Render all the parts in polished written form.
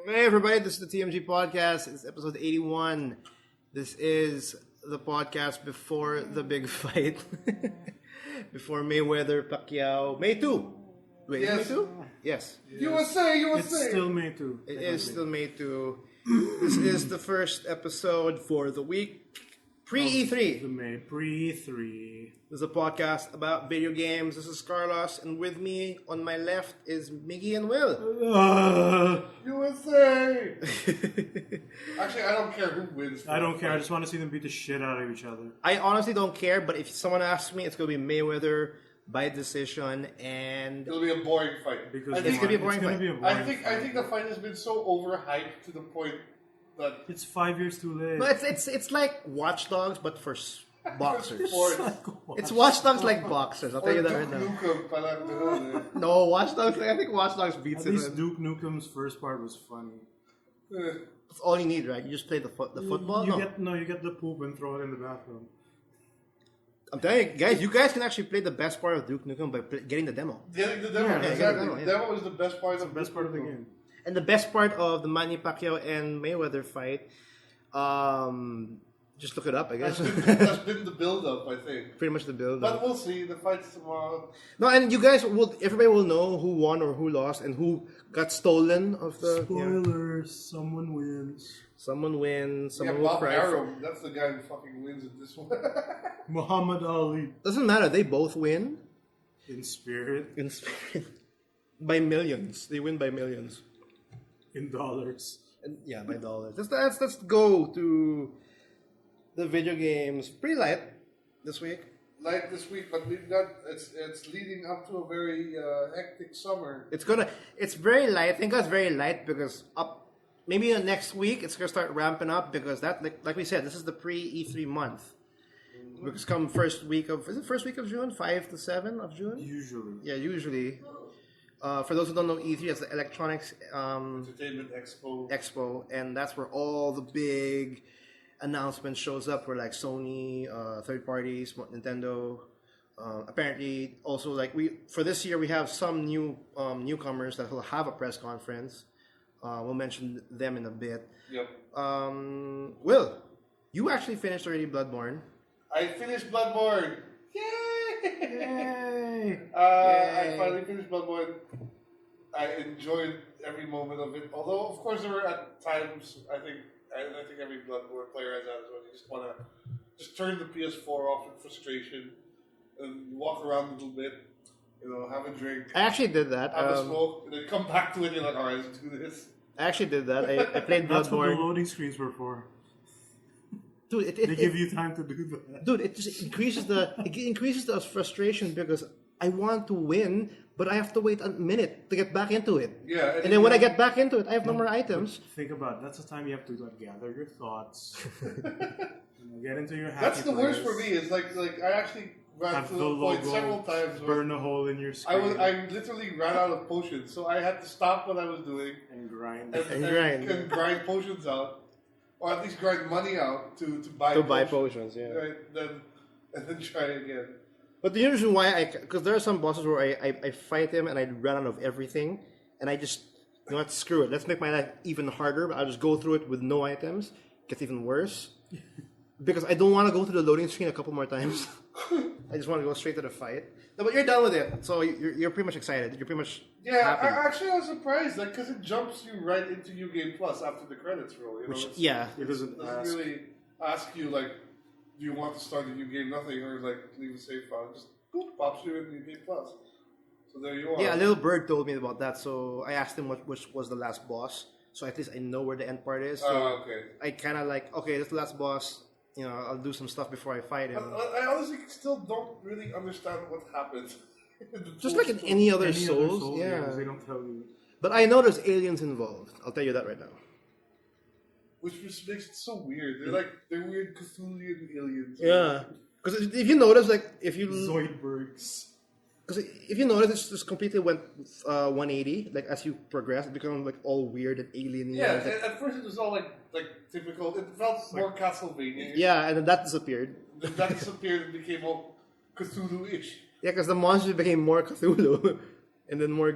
Hey everybody, this is the TMG podcast. It's episode 81. This is the podcast before the big fight. Before Mayweather, Pacquiao. May 2. Wait, Yes. is it May 2? Yes. USA. It's still May 2. It is still May 2. This is the first episode for the week pre-E3. The May pre-3. This is a podcast about video games. This is Carlos, and with me on my left is Miggy and Will. USA. Actually, I don't care who wins. I don't care. I just want to see them beat the shit out of each other. I honestly don't care, but if someone asks me, it's going to be Mayweather by decision, and It'll be a boring fight. Because It's gonna be a boring fight. I think the fight has been so overhyped to the point that It's 5 years too late. no, it's like Watch Dogs, but for boxers. sports. It's Watch Dogs like boxers. I'll tell you that right Duke now. Nukem, parang gano'n, eh. No, Watch Dogs. I think Watch Dogs beats At it. least Duke Nukem's first part was funny. That's all you need, right? You just play the football. You get the poop and throw it in the bathroom. I'm telling you, guys, you guys can actually play the best part of Duke Nukem by getting the demo. Getting the demo, Yeah, exactly. getting the demo, yeah. Demo is the best part of Best part of the game. And the best part of the Manny Pacquiao and Mayweather fight, just look it up, I guess. That's been the build-up, I think. Pretty much the build. But we'll see. The fight's tomorrow. No, and you guys everybody will know who won or who lost and who got stolen of the. Spoilers, someone wins. Someone wins. Someone Yeah, will Bob cry. Arum. That's the guy who fucking wins in this one. Muhammad Ali Doesn't matter. They both win in spirit, in spirit by millions. They win by millions. in dollars. And, yeah, by dollars. Let's go to the video games. Pretty light this week. Light this week, but we've got it's leading up to a very hectic summer. It's very light. I think it's very light because maybe next week it's gonna start ramping up because that like we said, this is the pre-E3 month. Because come first week of June, 5 to 7 of June. Usually. Yeah, usually. For those who don't know, E3 is the Electronics Entertainment Expo, and that's where all the big announcements shows up. Where like Sony, third parties, Nintendo. Apparently, also like for this year we have some newcomers that will have a press conference. We'll mention them in a bit. Yep. Will, you actually finished already Bloodborne. I finished Bloodborne. Yay! I finally finished Bloodborne. I enjoyed every moment of it. Although, of course, there were at times I think every Bloodborne player has that as well. You just want to just turn the PS4 off in frustration and walk around a little bit. Have a drink, I actually did that. have a smoke, and then come back to it. And you're like, all right, let's do this. I actually did that. I played That's what the Bloodborne. loading screens were for. Dude, They give you time to do that. dude, it just increases the frustration because I want to win, but I have to wait a minute to get back into it. Yeah, And then when I get back into it, I have no more items. Think about it. That's the time you have to gather your thoughts. Get into your happy That's the worst place, for me. It's like I actually ran Have to the the point logo, several times where burn a hole in your screen, I literally ran out of potions, so I had to stop what I was doing and grind. and grind potions out, or at least grind money out to buy Potions, yeah. Right, and then try again. But the reason why because there are some bosses where I fight him and I run out of everything, and I just, what, screw it. Let's make my life even harder. I'll just go through it with no items. Gets even worse. Because I don't want to go to the loading screen a couple more times. I just want to go straight to the fight. No, but you're done with it, so you're pretty much excited. You're pretty much happy. I was surprised, because it jumps you right into New Game Plus after the credits roll. Yeah. It doesn't really ask you do you want to start a new game? Nothing, or leave a save file. Just boop, pops you in New Game Plus. So there you are. Yeah, a little bird told me about that, so I asked him which was the last boss. So at least I know where the end part is. So okay. I kind of okay, this is the last boss. I'll do some stuff before I fight him. I honestly still don't really understand what happened. Just like in any other Any Souls, other Souls yeah. games, they don't tell you. But I know there's aliens involved. I'll tell you that right now. Which just makes it so weird. They're weird Cthulhian aliens. Yeah, because if you notice, like if you Zoidbergs. because if you notice, it just completely went 180. Like as you progress, it becomes like all weird and alien. Yeah, at first it was all like typical. It felt more Castlevania. Yeah, and then that disappeared. Then that disappeared and became all Cthulhu-ish. Yeah, because the monsters became more Cthulhu, and then more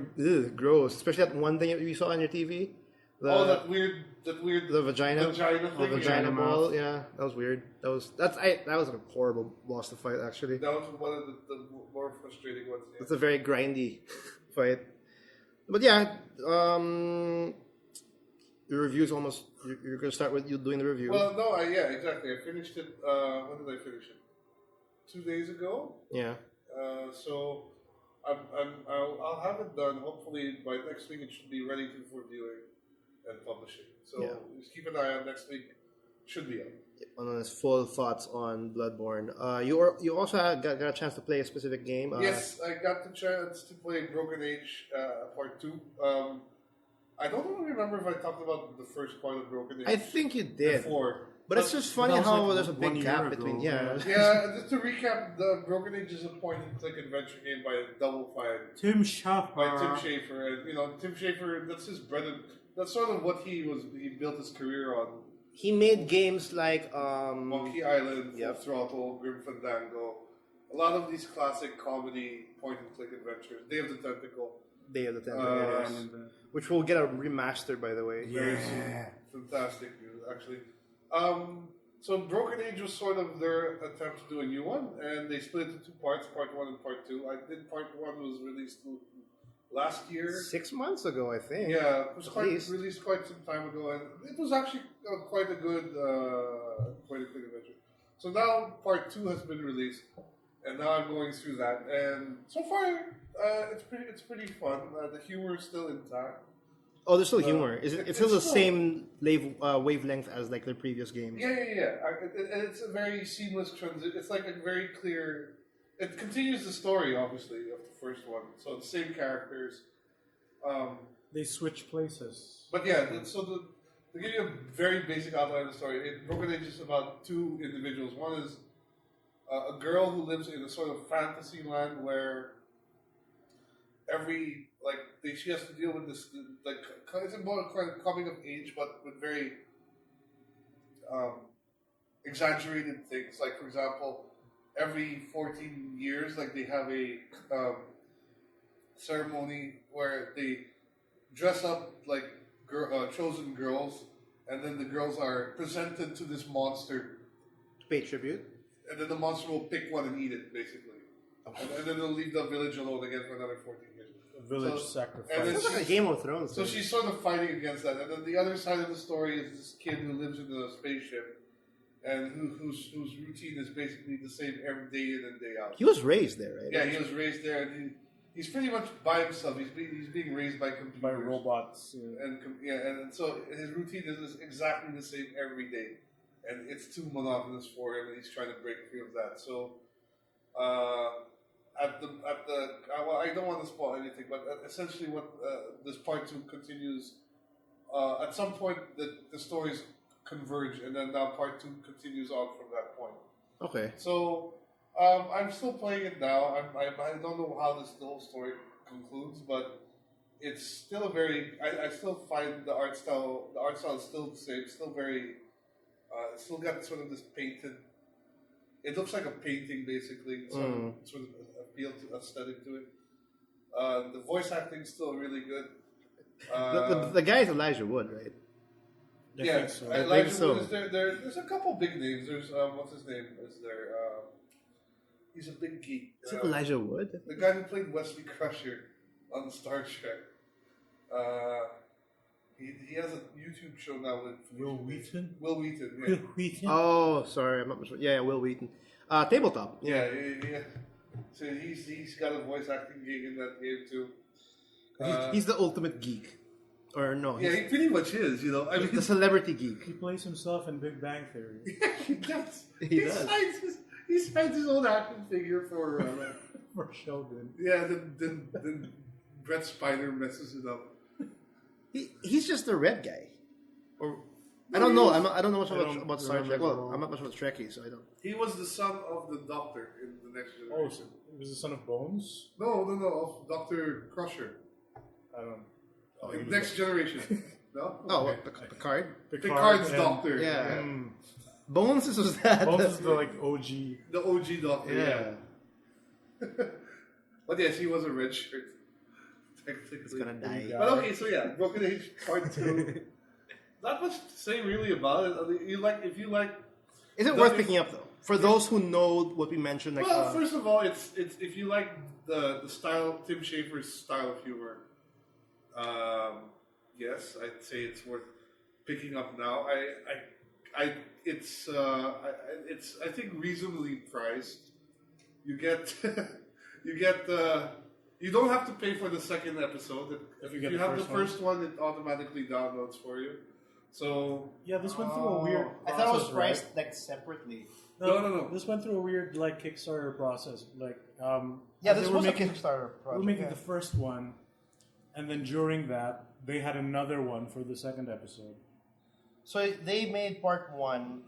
gross. Especially that one thing you saw on your TV. That weird The vagina thing. the vagina yeah. ball. Yeah, that was weird. That was a horrible boss to fight. Actually, That was one of the more frustrating ones. Yeah. it's a very grindy fight. But yeah, the review's almost. You're gonna start with you doing the review. Well, no, yeah, exactly. I finished it. When did I finish it? 2 days ago. Yeah. So I'll have it done. Hopefully by next week it should be ready for viewing and publishing. So Yeah. just keep an eye on next week. Should be up. On his full thoughts on Bloodborne. You also got a chance to play a specific game. Yes, I got the chance to play Broken Age Part 2. I don't really remember if I talked about the first part of Broken Age I think you did. before. But it's just funny that was how like there's a 1 big year gap ago, between. yeah. Yeah, just to recap, the Broken Age is a point-and-click adventure game by Double Fine. Tim Schafer. By Tim Schafer, and Tim Schafer, that's his bread and that's sort of what he built his career on. He made games like Monkey Island, Full Yep. Throttle, Grim Fandango, a lot of these classic comedy point-and-click adventures. Day of the Tentacle, Day of the Tenth, Uh, which will get a remaster, by the way. very soon. Fantastic, actually. So Broken Age was sort of their attempt to do a new one, and they split it into two parts, Part 1 and Part 2. I did Part 1 was released last year. 6 months ago, I think. Yeah, it was At quite least. released quite some time ago, and it was actually quite a good point-and-click adventure. So now Part 2 has been released, and now I'm going through that, and so far it's pretty fun. The humor is still intact. Oh, there's still humor. It's still the still- same wavelength as like their previous games. Yeah. And it's a very seamless transition. It's like a very clear. It continues the story, obviously, of the first one. So the same characters. They switch places. But yeah, to give you a very basic outline of the story, Broken Age is about two individuals. One is a girl who lives in a sort of fantasy land where she has to deal with this, like, it's about kind of coming of age, but with very exaggerated things. Like, for example, every 14 years, like, they have a ceremony where they dress up like chosen girls, and then the girls are presented to this monster, Pay tribute. and then the monster will pick one and eat it, basically. And then they'll leave the village alone again for another 14 years. Village So- sacrifice. and then It's like a Game of Thrones. So thing. she's sort of fighting against that. And then the other side of the story is this kid who lives in a spaceship, and whose routine is basically the same every day in and day out. He was raised there, right? Yeah, he was raised there, and he's pretty much by himself. He's being raised by computers. by robots. Yeah. And so his routine is exactly the same every day, and it's too monotonous for him, and he's trying to break free of that. So, well, I don't want to spoil anything, but essentially, what this part 2 continues. At some point, the stories converge, and then now part 2 continues on from that point. Okay. So, I'm still playing it now. I don't know how the whole story concludes, but it's still a very. I still find the art style. The art style is still the same. Still very. It's still got sort of this painted. It looks like a painting, basically. Sort of appeal to aesthetic to it. The voice acting is still really good. The guy is Elijah Wood, right? I Yeah, think so. Elijah so. Wood is there. There's a couple big names. There's what's his name? Is there? He's a big geek. Is it Elijah Wood? The guy who played Wesley Crusher on Star Trek. He has a YouTube show now with Will Wheaton. Will Wheaton. Yeah. Will Wheaton. Oh, sorry, I'm not sure. Yeah, Will Wheaton. Tabletop. Yeah. So he's got a voice acting gig in that game too. He's the ultimate geek, or no? Yeah, he pretty much is. You know, I mean, the celebrity geek. He plays himself in Big Bang Theory. he does. He does. He signed his own action figure for For Sheldon. yeah. Then Brett Spiner messes it up. He's just the red guy. Or I No, don't he know. was- I don't know much I about don't Star Trek. remember Well, at all. I'm not much of a Trekkie, so I don't. He was the son of the Doctor in the Next Oh, Generation. so it was the son of Bones? No, of Dr. Crusher. I don't. Oh, In he- Next Generation. No? Oh, Okay. what, Picard. Picard's and- Doctor. Yeah. Mm. Bones was that. Bones is the like OG. The OG Doctor, Yeah. But yes, he was a red shirt. It's Technically. gonna die. Yeah. But okay, so yeah, Broken Age Part 2. Not much to say really about it. I mean, if you like. Is it worth picking up though? For those who know what we mentioned, like Well, first of all, it's if you like the style, Tim Schafer's style of humor. Yes, I'd say it's worth picking up now. It's I think reasonably priced. You get you don't have to pay for the second episode. If you get you the have the first first one, it automatically downloads for you. So Yeah, this went through a weird I process, thought it was right? priced like separately. No. This went through a weird like Kickstarter process. Like Yeah, they this were was making, a Kickstarter project. They were making the first one, and then during that they had another one for the second episode. So they made part one.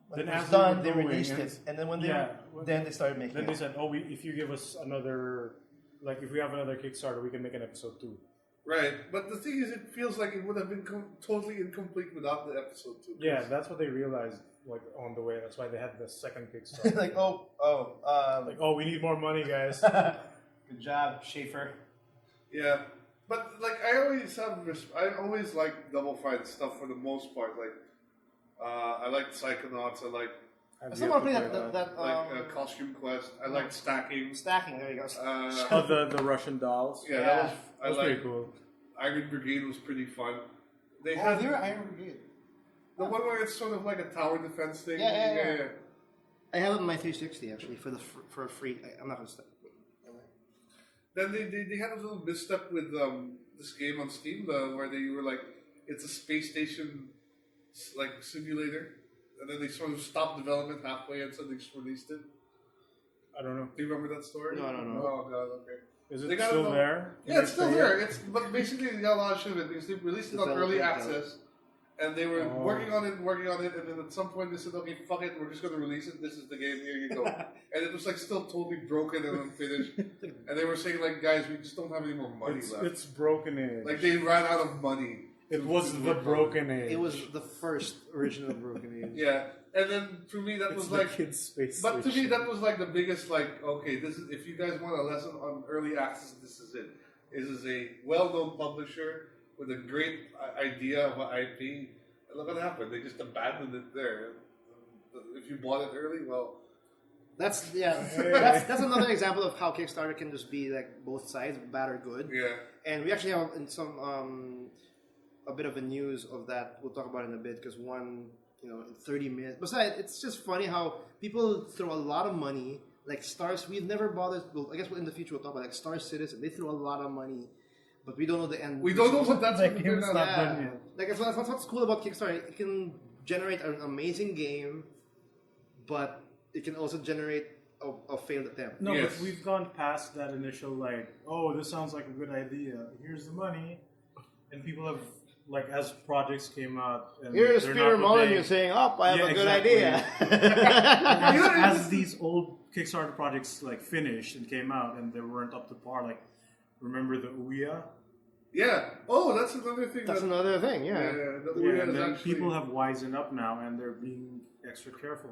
When Then it was as they were done, they going, released and- it, and then when they Yeah, then they started making Then they it. said, "Oh, if you give us another, like if we have another Kickstarter, we can make an episode 2." right, but the thing is, it feels like it would have been totally incomplete without the episode 2. Yeah, that's what they realized like on the way. That's why they had the second Kickstarter. like Like, oh, we need more money, guys. good job, Schaefer. Yeah, but like I always like Double Fine stuff for the most part. Like I like Psychonauts. I like Have I you still want to have play to that Costume Quest. I like Stacking. stacking. There you go. Oh, the Russian dolls. Yeah, Yeah. that was. That I was like pretty cool. Iron Brigade was pretty fun. They Oh, had they're Iron Brigade. the one where it's sort of like a tower defense thing. Yeah. I have it on my 360 actually for a free. I'm not gonna stop. Then they had a little misstep with this game on Steam where they were like, it's a space station like simulator, and then they sort of stopped development halfway and suddenly just released it. I don't know. Do you remember that story? No, I don't know. Oh god, okay. Is They it gotta still know- there? Can Yeah, it's they still play there. it? But basically they got a lot of shit of it because they released it on Development, early yeah. access, and they were Oh. working on it, and then at some point they said, okay, fuck it, we're just going to release it. This is the game. Here you go. And it was like still totally broken and unfinished. And they were saying like, guys, we just don't have any more money left. It's Broken Age. Like they ran out of money. it was the Broken Age. It was the first original Broken Age. Yeah, and then for me that It's was the like, kids' space but to me station. that was like the biggest like, okay, this is if you guys want a lesson on early access, this is it. This is a well-known publisher with a great idea of an IP. And look what happened. They just abandoned it there. If you bought it early, well, That's that's another example of how Kickstarter can just be like both sides, bad or good. yeah. And we actually have in some a bit of a news of that. We'll talk about it in a bit because in 30 minutes. Besides, it's just funny how people throw a lot of money. Like Stars, we've never bothered. Well, I guess in the future we'll talk about like Star Citizen. They throw a lot of money, but we don't know the end. We don't know what that's That going to game's turn not out. done Yeah, yet. like that's what's cool about Kickstarter. It can generate an amazing game, but it can also generate a failed attempt. No, Yes. but we've gone past that initial like, oh, this sounds like a good idea. Here's the money, and people have like as projects came out. And Here's they're Peter not what Molyneux they- saying, "Oh, I have Yeah, a good exactly. idea." as these old Kickstarter projects like finished and came out and they weren't up to par. Like, remember the Ouya? Yeah. Oh, that's another thing. That's that, another thing. yeah. Yeah. The Yeah, Ouya and is then actually, people have wisened up now and they're being extra careful.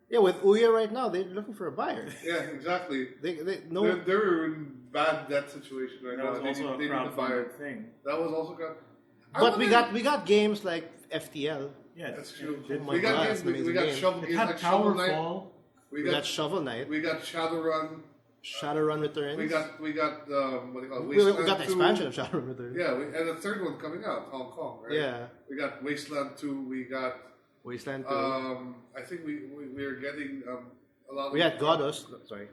Yeah, with Ouya right now, they're looking for a buyer. Yeah, exactly. They're in bad debt situation right That now. was They also need a to buy it. crowdfunded thing. That was also good. But we got games like FTL. Yeah, That's true. it did- my we got God, games. it's an We amazing got game. Shovel It games had like Shovel Knight. Powerful. We We got got Shovel Knight, we got Shadowrun. Shadowrun Returns. We got what do you call it? we Wasteland got the 2. expansion of Shadowrun Returns. Yeah, and a third one coming out, Hong Kong, right? Yeah. We got Wasteland 2. We got Wasteland 2. I think we are getting a lot. We had Godos. No, sorry.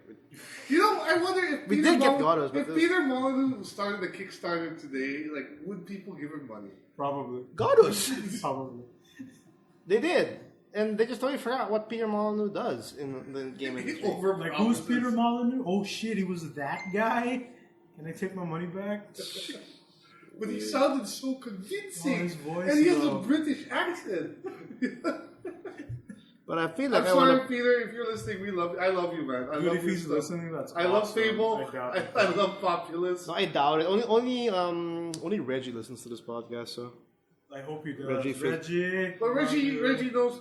You know, I wonder if We Peter did get Molyneux- Godos, but if this- Peter Molyneux started a Kickstarter today, like, would people give him money? Probably. Godos. Probably. They did. and they just totally forgot what Peter Molyneux does in the game industry. Like, who's Peter Molyneux? Oh shit, he was that guy? Can I take my money back? But he sounded so convincing. His voice, and he has a though. British accent. But I feel like I'm sorry, Peter, if you're listening, I love you, man. I Dude, love if your he's stuff. listening, that's I love awesome. Fable. I doubt it. I love Populous. No, I doubt it. Only Reggie listens to this podcast, so. I hope he does. Reggie. But Reggie knows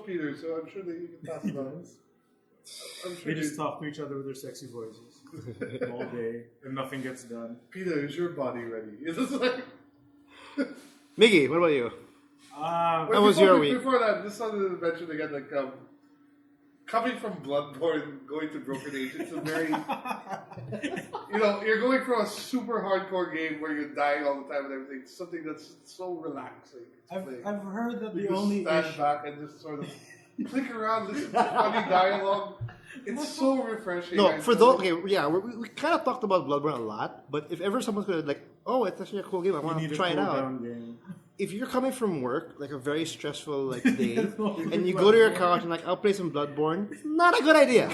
Peter, so I'm sure that you can talk about it. I'm sure They just talk to each other with their sexy voices all day, and nothing gets done. Peter, is your body ready? It's just like... Miggy, what about you? Wait, was your week? Before that, just something to mention again, like, coming from Bloodborne, going to Broken Age, it's a very... you're going from a super hardcore game where you're dying all the time and everything, to something that's so relaxing. I've heard that You the just only stand issue... back and just sort of click around, listen to funny dialogue. It's so refreshing. No, for those, we kind of talked about Bloodborne a lot, but if ever someone's gonna like, oh, it's actually a cool game, I want to try it out. If you're coming from work, like a very stressful day, and you go to your couch and like, I'll play some Bloodborne, it's not a good idea.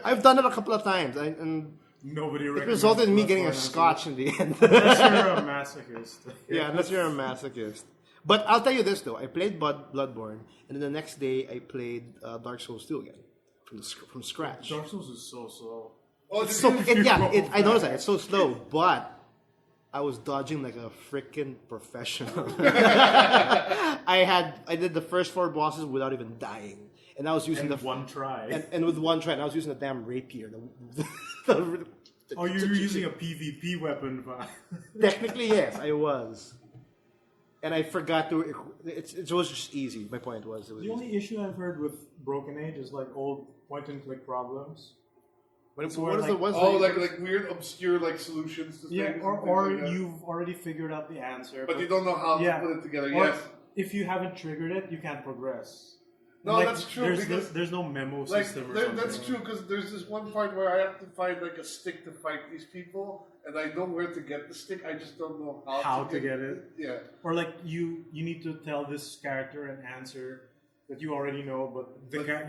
I've done it a couple of times, and Nobody it resulted in me getting a scotch in the end. Unless you're a masochist. Yeah, unless you're a masochist. But I'll tell you this though, I played Bloodborne, and then the next day I played Dark Souls 2 again, from scratch. Dark Souls is so slow. Oh, I noticed that it's so slow, but I was dodging like a freaking professional. I did the first 4 bosses without even dying, and I was using one try. and with one try, and I was using the damn rapier. Oh, you were using a PvP weapon, but Technically, yes, I was. And I forgot to. It was just easy. My point was. It was the only issue I've heard with Broken Age is like old point-and-click problems. What where, is the like- what's Oh, the, like weird, obscure solutions to Yeah, things. or and things like that. you've already figured out the answer, But you don't know how to put it together. Or Yes. if you haven't triggered it, you can't progress. No, Like, that's true. There's no memo Like, system or something. that's true, because there's this one part where I have to find like a stick to fight these people, and I know where to get the stick. I just don't know how to get it. Yeah. Or like you need to tell this character an answer that you already know, but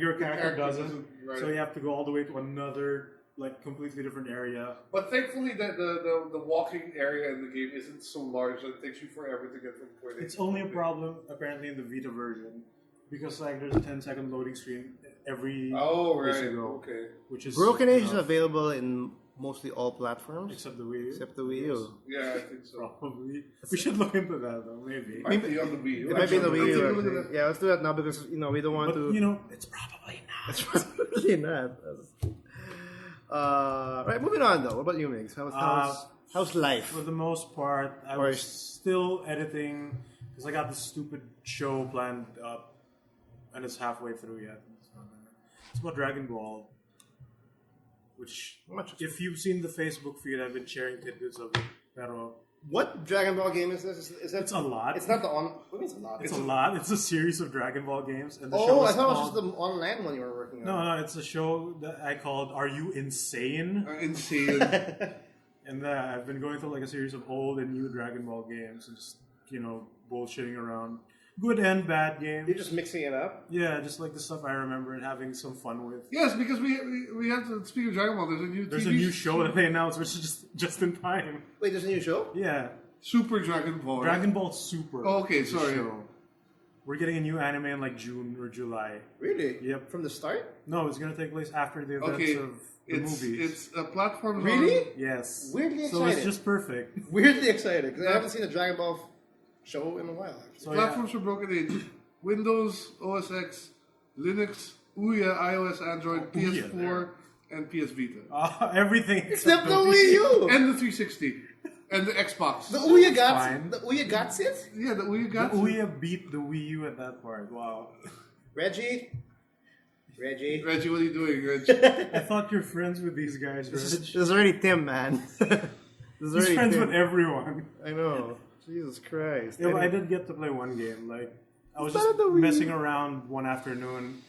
your character doesn't. Right. So you have to go all the way to another like completely different area. But thankfully, the walking area in the game isn't so large that it takes you forever to get from point A. It's only a problem apparently in the Vita version because like there's a 10-second loading screen every place you go, Okay. which is Broken Age is enough, available in mostly all platforms except the Wii U. except the Wii U. Yeah, I think so. Probably. We should look into that though, maybe. Might be on the Wii U. It might be in the Wii Let's take a U. look at Actually. Yeah, let's do that now because we don't want But to. it's probably not. It's probably not. Right, moving on though. What about you, Migs? How's life? For the most part, I was still editing because I got this stupid show planned up, and it's halfway through yet. It's about Dragon Ball, which if you've seen the Facebook feed, I've been sharing tidbits of it. Pero What Dragon Ball game is this? Is that, it's a lot. It's not the on. What do you mean it's a lot? It's a lot. It's a series of Dragon Ball games, and the show Oh, is I thought it was called, just the online one you were working on. No, it's a show that I called "Are You Insane?" Insane. And I've been going through like a series of old and new Dragon Ball games and just bullshitting around. Good and bad games. You're just mixing it up. Yeah, just like the stuff I remember and having some fun with. Yes, because we have to speak of Dragon Ball. There's a new show that they announced, which is just in time. Wait, there's a new show? Yeah, Super Dragon Ball. Dragon Ball Super. Oh, okay, is the sorry. show. We're getting a new anime in like June or July. Really? Yep. From the start? No, it's gonna take place after the events of the movies. It's a platform. Really? Yes. Weirdly So excited. it's just perfect. Weirdly excited because I haven't seen a Dragon Ball show in a while. Actually. So Platforms for Broken Age: Windows, OS X, Linux, Ouya, iOS, Android, Ouya PS4, and PS Vita, everything Except the Wii U. and the 360, and the Xbox. The Ouya got fine. the Ouya got it. Yeah, the Ouya got. Ouya beat the Wii U at that part. Wow. Reggie. Reggie, what are you doing, Reg? I thought you're friends with these guys, Reg. This is already Tim, man. He's friends with everyone. I know. Jesus Christ. Yeah, but I did get to play one game. Like, I was Is just that the Wii? messing around one afternoon,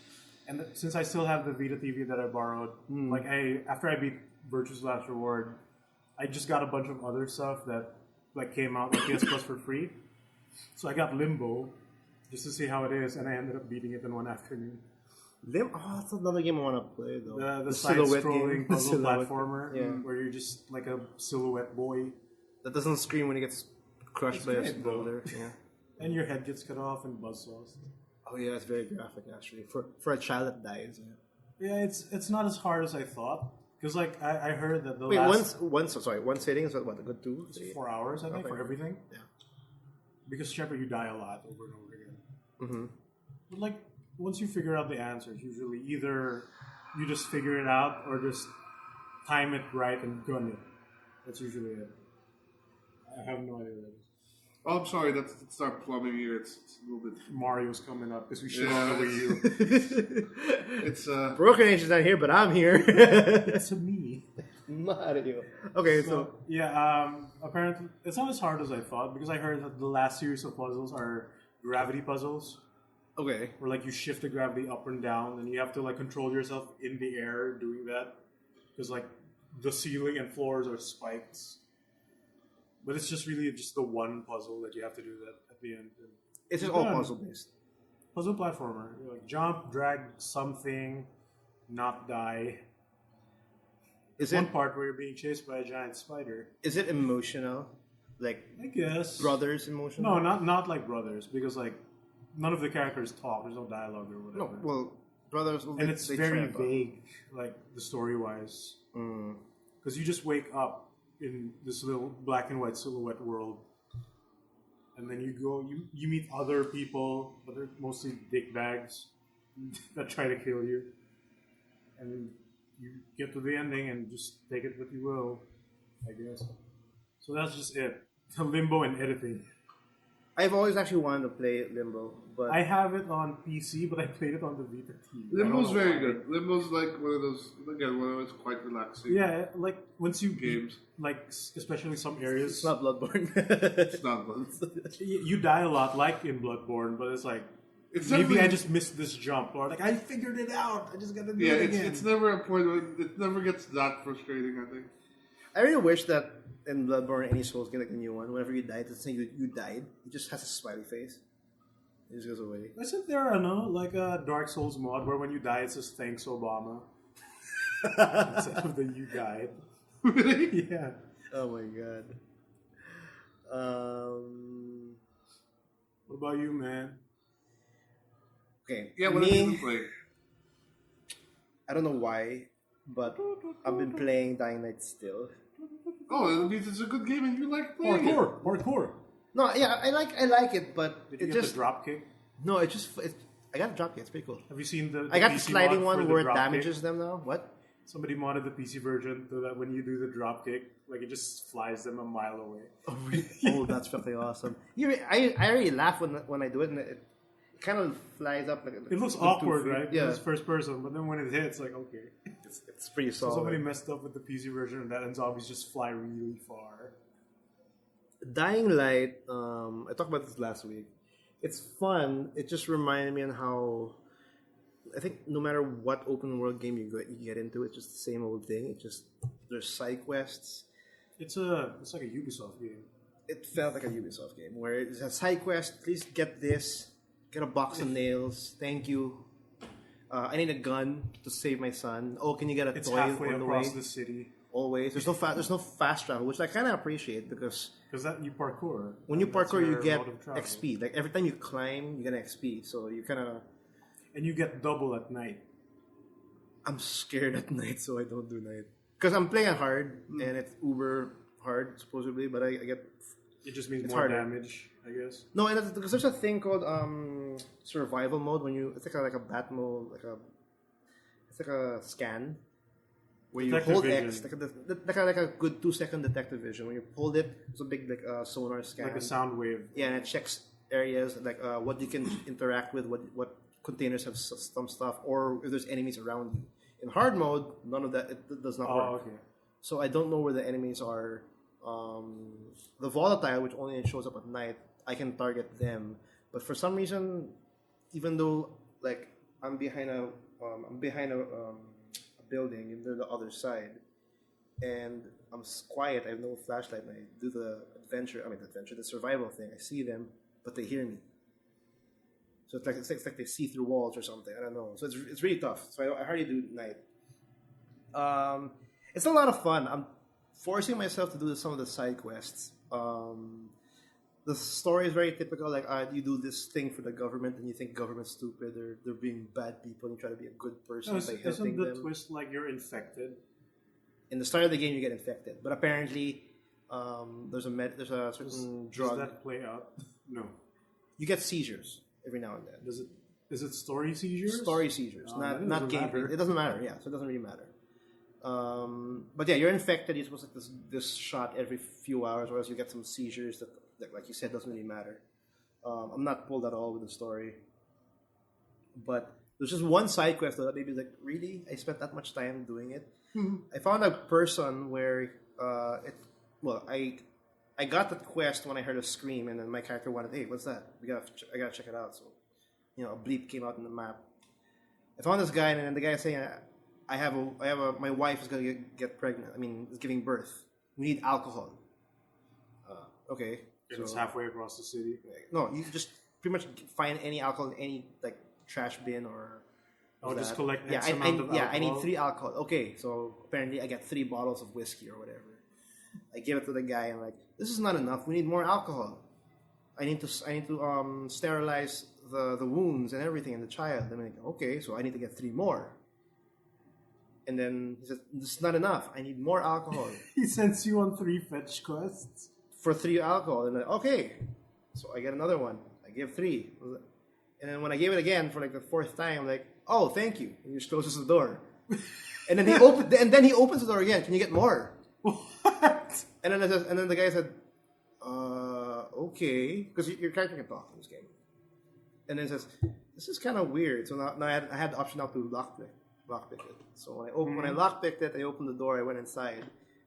and since I still have the Vita TV that I borrowed, like after I beat Virtue's Last Reward, I just got a bunch of other stuff that like came out like PS Plus for free. So I got Limbo, just to see how it is, and I ended up beating it in one afternoon. That's another game I want to play though. The silhouette side-scrolling game. puzzle Silhouette. platformer, Yeah. where you're just like a silhouette boy, That doesn't scream when he gets crushed It's by a great, though. boulder. Yeah. and your head gets cut off and buzzsaws. Oh yeah, it's very graphic actually. For a child that dies. Yeah. Yeah, it's not as hard as I thought. Because like I heard that the Wait, last one sitting is what a good 2? it's 4 hours I think for Okay. everything. Yeah. Because Shepard, you die a lot over and over again. Mm-hmm. But like once you figure out the answers, usually either you just figure it out or just time it right and gun it. That's usually it. I have no idea what that is. Oh, I'm sorry. It's not plumbing here. It's a little bit. Mario's coming up because we shit Yeah. on the Wii U. It's Broken Age is not here, but I'm here. It's a me. Mario. Okay, so So yeah, apparently it's not as hard as I thought because I heard that the last series of puzzles are gravity puzzles, okay. where like you shift the gravity up and down, and you have to like control yourself in the air doing that because like the ceiling and floors are spikes. But it's just really just the one puzzle that you have to do that at the end. And It's just you're all done. puzzle based. Puzzle platformer. You like jump, drag something, not die. Is One it part where you're being chased by a giant spider. is it emotional? Like I guess. brothers emotional? No, not like brothers, because like none of the characters talk. There's no dialogue or whatever. No, well, brothers. and it's very vague, like the story wise, because you just wake up in this little black and white silhouette world, and then you meet other people, but they're mostly dick bags that try to kill you, and you get to the ending and just take it what you will, I guess. So that's just it. Limbo and editing. I've always actually wanted to play Limbo, but I have it on PC, but I played it on the Vita TV. Limbo's I don't know very why. good. Limbo's like one of those quite relaxing Yeah, like once you games. like especially some areas, it's not Bloodborne. It's not fun. you die a lot, like in Bloodborne. But it's like It's maybe definitely- I just missed this jump, or like I figured it out. I just gotta do Yeah, it it's again. it's never a point where it never gets that frustrating. I think. I really wish that in Bloodborne, any Souls game, like a new one, whenever you died, it's saying you died. It just has a smiley face. It just goes away. Isn't there like a Dark Souls mod where when you die it says thanks Obama instead of the you died? Really? Yeah. Oh my god. What about you, man? Okay. Yeah, what have you been me, playing? I don't know why, but I've been playing Dying Light still. Oh, it means it's a good game and you like playing it. Parkour. No, yeah, I like it, but Did you it get just the drop kick? no, I got a drop kick. It's pretty cool. Have you seen the I got the PC sliding mod for one the where it drop damages kick? them now. What? Somebody modded the PC version so that when you do the drop kick, like it just flies them a mile away. Oh, really? Oh, that's fucking awesome. I already laugh when I do it, and it kind of flies up like. It looks with 2 awkward, feet. right? Yeah, It's first person, but then when it hits, like okay. it's pretty So solid. somebody messed up with the PC version of that, and zombies just fly really far. Dying Light, I talked about this last week. It's fun. It just reminded me on how I think no matter what open world game you get into, it's just the same old thing. It just there's side quests. It's like a Ubisoft game. It felt like a Ubisoft game where it's a side quest. Please get this. Get a box of nails. Thank you. I need a gun to save my son. Oh, can you get a It's toy halfway on the across way? the city Always. There's no fast travel, which I kind of appreciate because because that you parkour. when you and that's parkour, you your get mode of travel. XP. Like every time you climb, you get XP. So you kind of. and you get double at night. I'm scared at night, so I don't do night. Because I'm playing hard, and it's uber hard supposedly, but I get It just means It's more harder. damage, I guess. no, and because there's a thing called survival mode when it's like a bat mode, it's like a scan where you Detective hold vision. X, like a good 2-second detective vision. When you hold it, it's a big sonar scan. Like a sound wave. Yeah, and it checks areas like what you can interact with, what containers have some stuff, or if there's enemies around you. In hard mode, none of that it does not work. Oh, okay. So I don't know where the enemies are. The volatile, which only shows up at night, I can target them. But for some reason, even though like I'm behind a building and they're the other side, and I'm quiet, I have no flashlight, and I do the survival thing. I see them, but they hear me. So it's like they see through walls or something. I don't know. So it's really tough. So I hardly do night. It's a lot of fun. I'm forcing myself to do some of the side quests. The story is very typical. Like you do this thing for the government, and you think government's stupid, or they're being bad people, and you try to be a good person by helping Isn't the them. twist like you're infected? In the start of the game, you get infected, but apparently, there's a certain drug. Does that play out? No. You get seizures every now and then. Is it story seizures? Story seizures, not game. Matter. It doesn't matter. Yeah, so it doesn't really matter. But yeah, you're infected. You're supposed to get this shot every few hours, or else you get some seizures that like you said, doesn't really matter. I'm not pulled at all with the story. But there's just one side quest that maybe like, really? I spent that much time doing it? I found a person where I got that quest when I heard a scream, and then my character wanted, hey, what's that? I gotta check it out. So, a bleep came out in the map. I found this guy, and then the guy saying, my wife is gonna get pregnant. I mean, is giving birth. We need alcohol. Okay. It's halfway across the city. No, you can just pretty much find any alcohol in any like trash bin or. Just collect X amount of alcohol. I need 3 alcohol. Okay, so apparently I get 3 bottles of whiskey or whatever. I give it to the guy and like, this is not enough. We need more alcohol. I need to sterilize the wounds and everything in the child. I'm like, okay, so I need to get 3 more. And then he says, this is not enough. I need more alcohol. He sends you on 3 fetch quests. For 3 alcohol. And then, okay. So I get another one. I give 3. And then when I gave it again for like the 4th time, I'm like, oh, thank you. And he just closes the door. And then he opens the door again. Can you get more? What? And then the guy said, okay. Because your character can talk in this game. And then says, this is kind of weird. So now I had the option now to lockpick it. So when I lockpicked it, I opened the door, I went inside.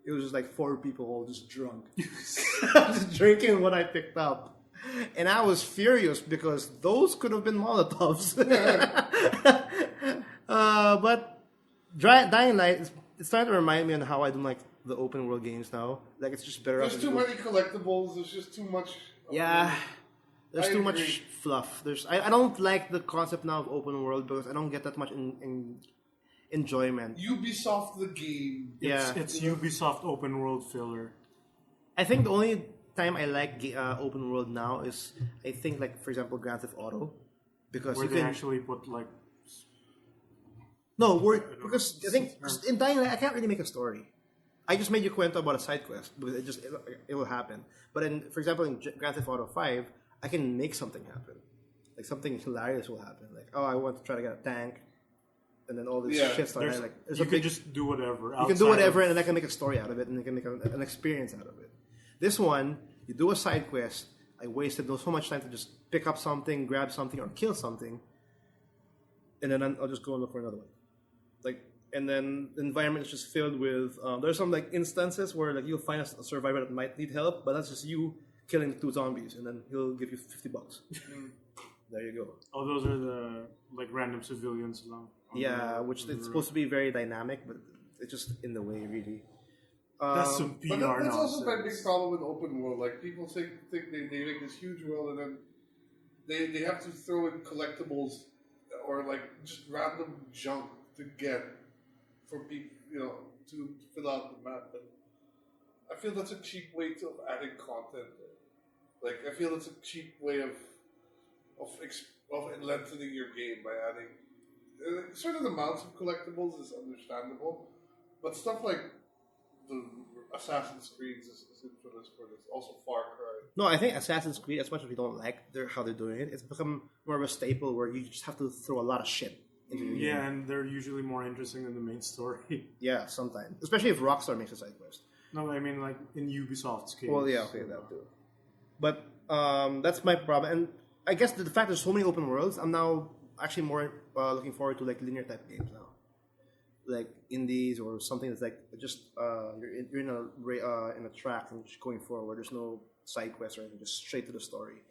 It was just like 4 people all just drunk. Just drinking what I picked up. And I was furious because those could have been Molotovs. But Dying Light, it's starting to remind me on how I don't like the open world games now. Like it's just better. There's too many collectibles. There's just too much. Yeah. There's too much fluff. I don't like the concept now of open world because I don't get that much in enjoyment. Ubisoft the game. It's Ubisoft open world filler. I think the only time I like open world now is I think like for example Grand Theft Auto because where they actually put like because I think in Dying Light I can't really make a story. I just made you cuento about a side quest because it will happen. But for example in Grand Theft Auto 5 I can make something happen. Like something hilarious will happen. Like I want to try to get a tank. And then all this shit started. Like, you can just do whatever. You can do whatever, and I can make a story out of it, and I can make an experience out of it. This one, you do a side quest. I wasted so much time to just pick up something, grab something, or kill something, and then I'll just go and look for another one. Like, and then the environment is just filled with. There's some like instances where like you'll find a survivor that might need help, but that's just you killing the 2 zombies, and then he'll give you $50. There you go. Oh, those are the like random civilians along. Yeah, which it's supposed to be very dynamic, but it's just in the way, really. That's some PR But that's also nonsense. my big problem with open world. Like people think they make this huge world, and then they have to throw in collectibles or like just random junk to get for people, to fill out the map. And I feel that's a cheap way of adding content. Like I feel it's a cheap way of lengthening your game by adding certain amounts of collectibles is understandable, but stuff like the Assassin's Creed is for this. Also Far Cry. No, I think Assassin's Creed, as much as we don't like how they're doing it, it's become more of a staple where you just have to throw a lot of shit into your game. And they're usually more interesting than the main story. Yeah, sometimes. Especially if Rockstar makes a side quest. No, I mean like in Ubisoft's case. Well, yeah, okay, that too. But that's my problem. And I guess the fact there's so many open worlds, I'm now actually more looking forward to like linear type games now, like indies or something that's like just you're in a track and just going forward. There's no side quests or anything, just straight to the story.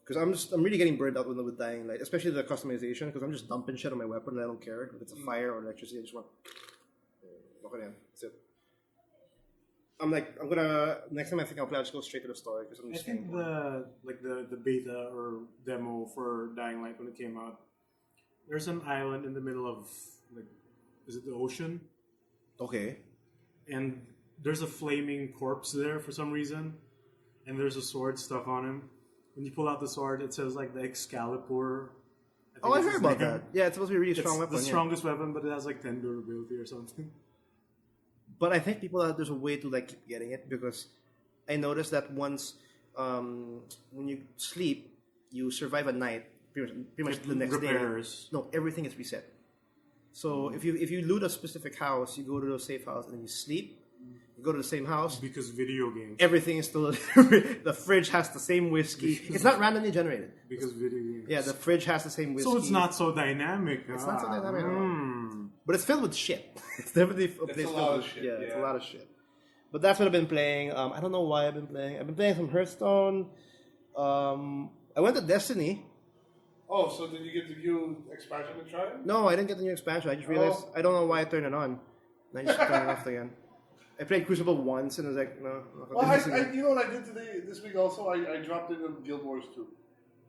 Because I'm really getting burned out with Dying Light, especially the customization. Because I'm just dumping shit on my weapon and I don't care if it's a fire or electricity. I just want okay, that's it. I'm gonna next time I think I'll play. I'll just go straight to the story because I'm I just think the beta or demo for Dying Light when it came out, there's an island in the middle of like, is it the ocean? okay. And there's a flaming corpse there for some reason, and there's a sword stuck on him. When you pull out the sword, it says like the Excalibur. Oh, I it's heard his about name. that. Yeah, it's supposed to be a really It's strong weapon. the yeah. strongest weapon, but it has like 10 durability or something. But I think people there's a way to like keep getting it because I noticed that once when you sleep, you survive a night. Pretty much the next repairs. day. No, everything is reset. So if you loot a specific house, you go to the safe house and then you sleep. You go to the same house. Because video games. Everything is still the fridge has the same whiskey. It's not randomly generated. Because video games. Yeah, the fridge has the same whiskey. So it's not so dynamic. It's not so dynamic at all. Hmm. But it's filled with shit. It's definitely a place a filled lot with of shit, Yeah, it's a yeah. lot of shit. But that's what I've been playing. I don't know why I've been playing. I've been playing some Hearthstone. I went to Destiny. Oh, so did you get the new expansion to try? No, I didn't get the new expansion. I just realized I don't know why I turned it on. And I just turned it off again. I played Crucible once and I was like, no. Well, you know what I did this week also? I dropped in on Guild Wars 2.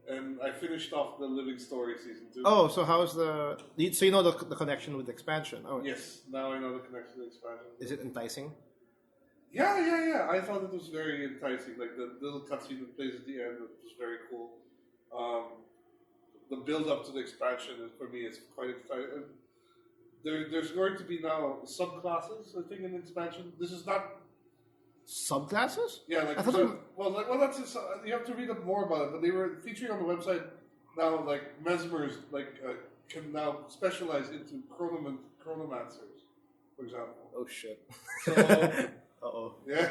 And I finished off the Living Story Season 2. Oh, so how's the... So you know the connection with the expansion? Oh, Yes, now I know the connection to the expansion. Is it enticing? Yeah. I thought it was very enticing. Like the little cutscene that plays at the end was very cool. The build up to the expansion for me is quite exciting. There's going to be now subclasses, I think, in the expansion. This is not Subclasses? Yeah, like I thought well, that's just, you have to read up more about it. But they were featuring on the website now, like mesmers, can now specialize into chronomancers, for example. Oh shit. So Uh-oh. yeah,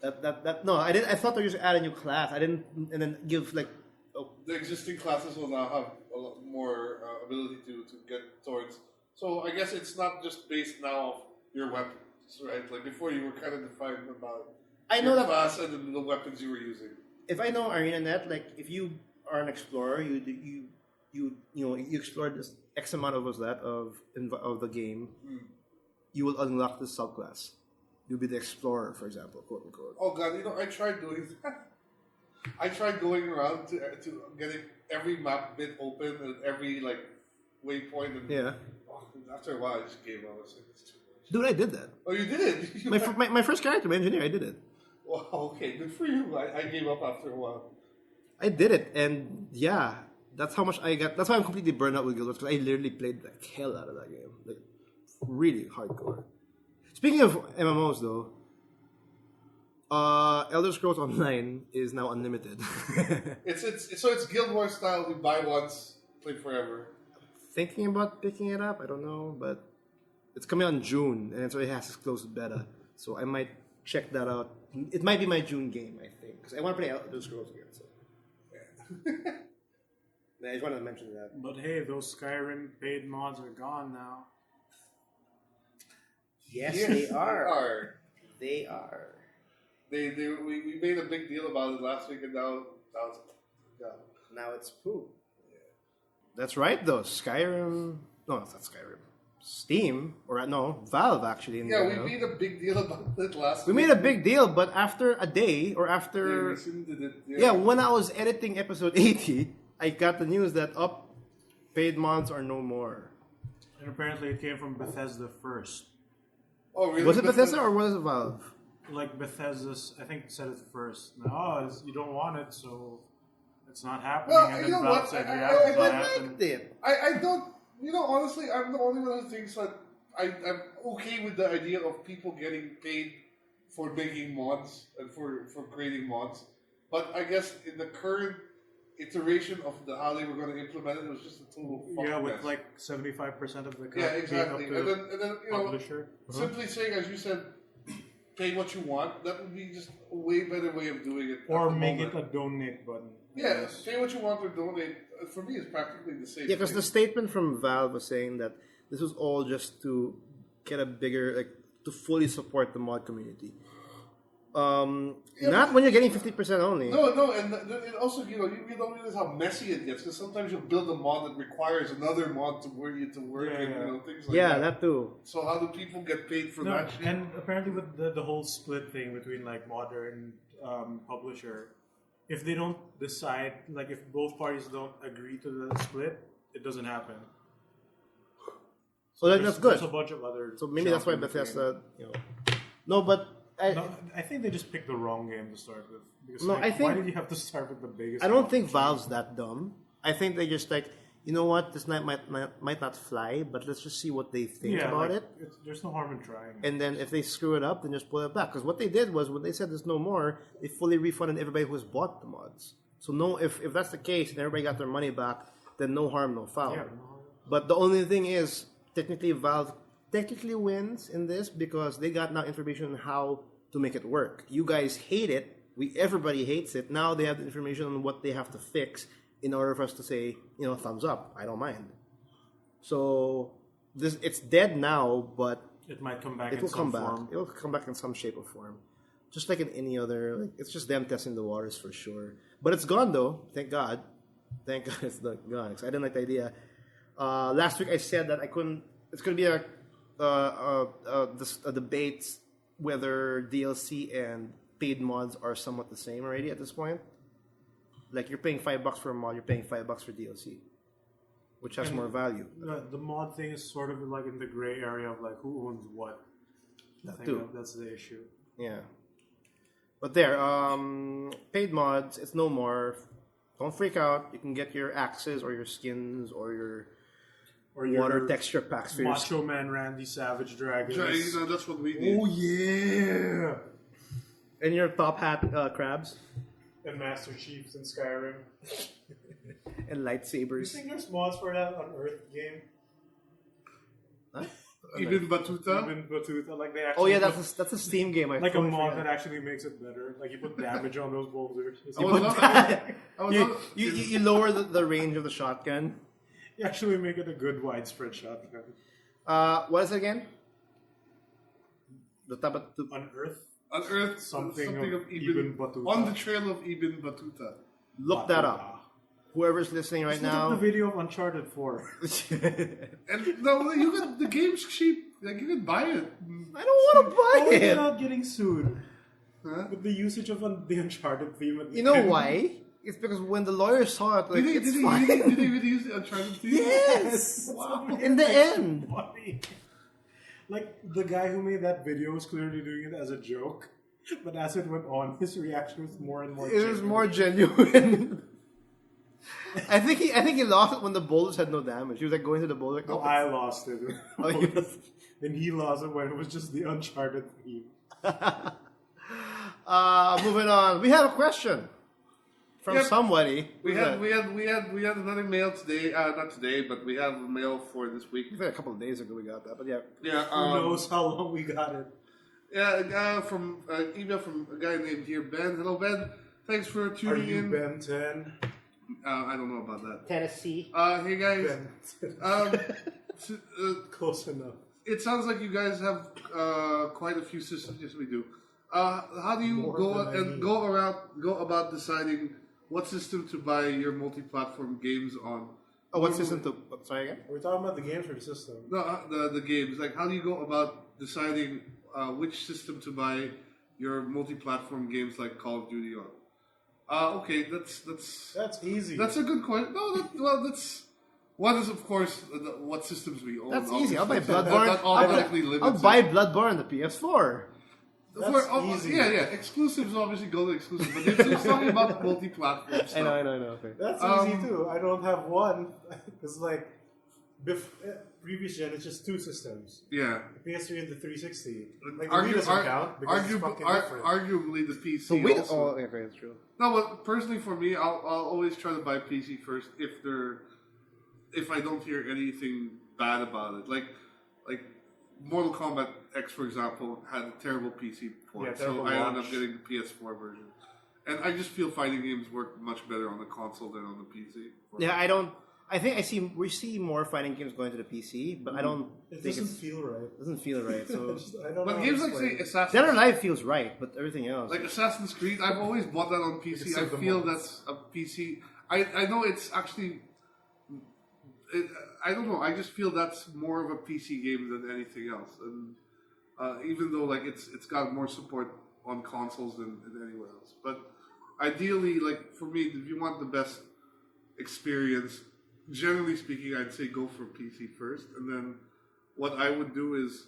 That no, I didn't. I thought they were just add a new class. I didn't, and then give like. Oh, the existing classes will now have a lot more ability to get towards. So I guess it's not just based now off your weapons, right? Like before, you were kind of defined about I know your that class and the weapons you were using. if I know ArenaNet, like if you are an explorer, you explore this X amount of the game, you will unlock this subclass. You'll be the explorer, for example, quote unquote. Oh god, I tried doing that. I tried going around to getting every map bit open and every like waypoint. And, Yeah. after a while, I just gave up. I was like, it's too much. Dude, I did that. Oh, you did it? My first character, my engineer, I did it. Well, okay, good for you. I gave up after a while. I did it, and yeah, that's how much I got. That's why I'm completely burned out with Guild Wars because I literally played the hell out of that game, like really hardcore. Speaking of MMOs, though, Elder Scrolls Online is now unlimited. It's Guild Wars style. We buy once, play forever. Thinking about picking it up, I don't know, but it's coming out in June, and it already has exclusive beta, so I might check that out. It might be my June game, I think, because I want to play Elder Scrolls again. So. Yeah, I just wanted to mention that. But hey, those Skyrim paid mods are gone now. Yes, Yes, they are. they are. They are. We made a big deal about it last week, and now it's gone. Now it's poo. That's right, though. Skyrim. No, it's not Skyrim. Steam, or no, Valve actually. Yeah, we made a big deal about it last We week. made a big deal, but after a day, or They after. rescinded it. Yeah, when I was editing episode 80, I got the news that paid mods are no more. And apparently it came from Bethesda first. Oh, really? Was it Bethesda or was it Valve? Like Bethesda's, I think said it first. No, you don't want it, so it's not happening. Well, and you then know Valve what? said, I yeah, it's not liked happening. it. I don't. Honestly, I'm the only one who thinks that I'm okay with the idea of people getting paid for making mods and for creating mods. But I guess in the current iteration of how they were going to implement it, it was just a total fucking Yeah, with mess. like 75% of the Yeah, cut exactly. being up And to then publisher. simply saying, as you said, pay what you want, that would be just a way better way of doing it. Or at the make moment. it a donate button. Yeah, pay what you want or donate. For me, it's practically the same. Yeah, because thing. the statement from Valve was saying that this was all just to get a bigger, like, to fully support the mod community. Not when you're getting 50% only. No, and also you don't realize how messy it gets because sometimes you'll build a mod that requires another mod to work and things like that. That too. So how do people get paid for that shit? And apparently with the whole split thing between like modder and publisher, if they don't decide, like if both parties don't agree to the split, it doesn't happen. So that's good. There's a bunch of other. So maybe that's why Bethesda, No, but I think they just picked the wrong game to start with. Because, No, I think- why did you have to start with the biggest? I don't one? think Valve's that dumb. I think they just like, you know what, this night might not fly, but let's just see what they think about like, it. There's no harm in trying. And then if they screw it up, then just pull it back. Because what they did was when they said there's no more, they fully refunded everybody who has bought the mods. So no, if that's the case and everybody got their money back, then no harm, no foul. Yeah. But the only thing is, technically Valve technically wins in this because they got now information on how to make it work. You guys hate it. Everybody hates it. Now they have the information on what they have to fix in order for us to say, thumbs up. I don't mind. So it's dead now, but It might come back. it will come back. It will come back in some shape or form, just like in any other. Like, it's just them testing the waters for sure. But it's gone though. Thank God. Thank God it's not gone. 'Cause I didn't like the idea. Last week I said that I couldn't. It's going to be a debate whether DLC and paid mods are somewhat the same already at this point. Like you're paying $5 for a mod, you're paying $5 for DLC, which has more value. The mod thing is sort of like in the gray area of like who owns what. I think that's the issue. Yeah. But there, paid mods, it's no more. Don't freak out. You can get your axes or your skins or your water texture packs for your Macho Man Randy Savage Dragons. That's what we need. Oh yeah! and your top hat crabs And Master Chiefs in Skyrim. and You lightsabers. think there's mods for that on Earth game? Huh? Even Batuta? Even Batuta, like they Oh actually yeah, put, that's a Steam game. I like a totally mod forgot. that actually makes it better. Like you put damage on those boulders. You lower the range of the shotgun. You actually make it a good widespread shotgun. What is it again? The top of the Unearth Something of of Ibn Batuta. On the trail of Ibn Batuta. look that up. Whoever's listening right Just look now. up the video of Uncharted 4. And no, the game's cheap. Like you can buy it. I don't want to Why buy are they it. not getting sued? Huh? With the usage of the Uncharted theme. At the You know end. why? It's because when the lawyers saw it, like, Did it's they fine. really use the Uncharted theme? Yes! Wow. In the end. Funny. Like, the guy who made that video was clearly doing it as a joke. But as it went on, his reaction was more and more It was genuine. more genuine. I think he lost it when the boulders had no damage. He was like going to the boulder. Like, No, oh, I lost it. Oh, you- And he lost it when it was just the Uncharted theme. moving on. We had a question from Yep. somebody. We Who's had that? we had another mail today. Not today, but we have a mail for this week. I think a couple of days ago we got that, but yeah. Yeah. Who knows how long we got it? Yeah. From email from a guy named here Ben. Hello Ben. Thanks for Are tuning you in. Ben 10? I don't know about that. Tennessee. Hey guys. Ben 10. Close enough. It sounds like you guys have quite a few systems. Yes, we do. How do you More go than I and need. go about deciding what system to buy your multi-platform games on? Oh, what system to? Sorry again. We're talking about the games for the system. No, the games. Like, how do you go about deciding which system to buy your multi-platform games like Call of Duty on? Okay, that's easy. that's a good question. No, that's one is of course what systems we own. That's easy. I'll buy obviously. Bloodborne. That automatically limits I'll it. buy Bloodborne on the PS4. That's easy. Yeah. Exclusives obviously go to exclusive, but it's just talking about multi-platform stuff. I know. Okay. That's easy too. I don't have one. It's like previous gen. It's just two systems: Yeah. the PS3 and the 360. Like the Wii doesn't count because it's fucking different. Arguably the PC. So wait. also. Oh, okay, that's true. No, but personally for me, I'll always try to buy PC first if I don't hear anything bad about it. Like Mortal Kombat X, for example, had a terrible PC port, Yeah, so terrible I ended launch. up getting the PS4 version. And I just feel fighting games work much better on the console than on the PC. Yeah, I I think we see more fighting games going to the PC, but I don't It think doesn't feel right. it doesn't feel right. So I don't know. But how games to like say explain it. Assassin's Dead or Alive feels right, but everything else. Like Assassin's Creed, I've always bought that on PC. It's I like the feel moments. that's a PC. I know it's actually. I don't know. I just feel that's more of a PC game than anything else, and even though like it's got more support on consoles than anywhere else, but ideally, like for me, if you want the best experience, generally speaking, I'd say go for PC first, and then what I would do is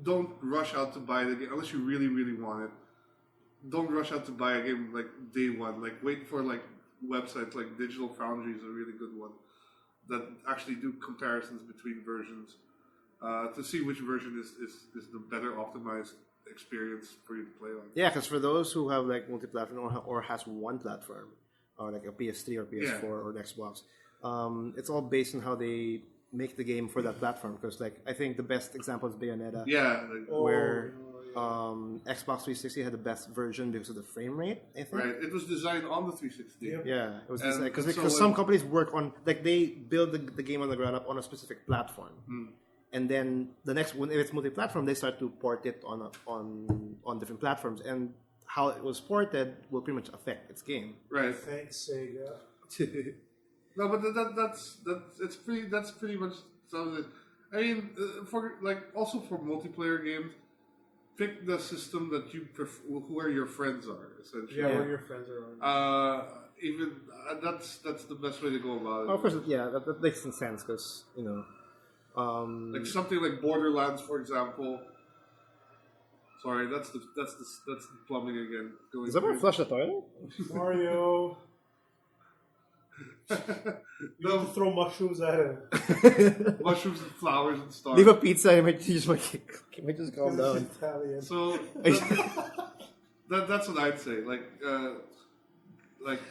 don't rush out to buy the game unless you really, really want it. Don't rush out to buy a game like day one. Like wait for like websites like Digital Foundry is a really good one that actually do comparisons between versions to see which version is the better optimized experience for you to play on. Yeah, because for those who have like multi-platform or has one platform, or like a PS3 or PS4 or an Xbox, it's all based on how they make the game for that platform. Because like I think the best example is Bayonetta, Yeah, like, where Xbox 360 had the best version because of the frame rate. I think. right. It was designed on the 360. Yep. Yeah, it was And because so some when- companies work on like they build the game on the ground up on a specific platform, and then the next when it's multi-platform, they start to port it on different platforms, and how it was ported will pretty much affect its game. Right. Thanks, Sega. No, but that's pretty much something. I mean, for like also for multiplayer games, pick the system that you prefer, where your friends are essentially. Yeah, where your friends are on. Even that's the best way to go about it. Of course, yeah, that makes some sense because Like something like Borderlands, for example. Sorry, that's the plumbing again. Going Is someone through. flush the toilet? Mario. You need to throw mushrooms at him. Mushrooms and flowers and stars. Leave a pizza, and you just calm This is down. Italian. So that's what I'd say. Like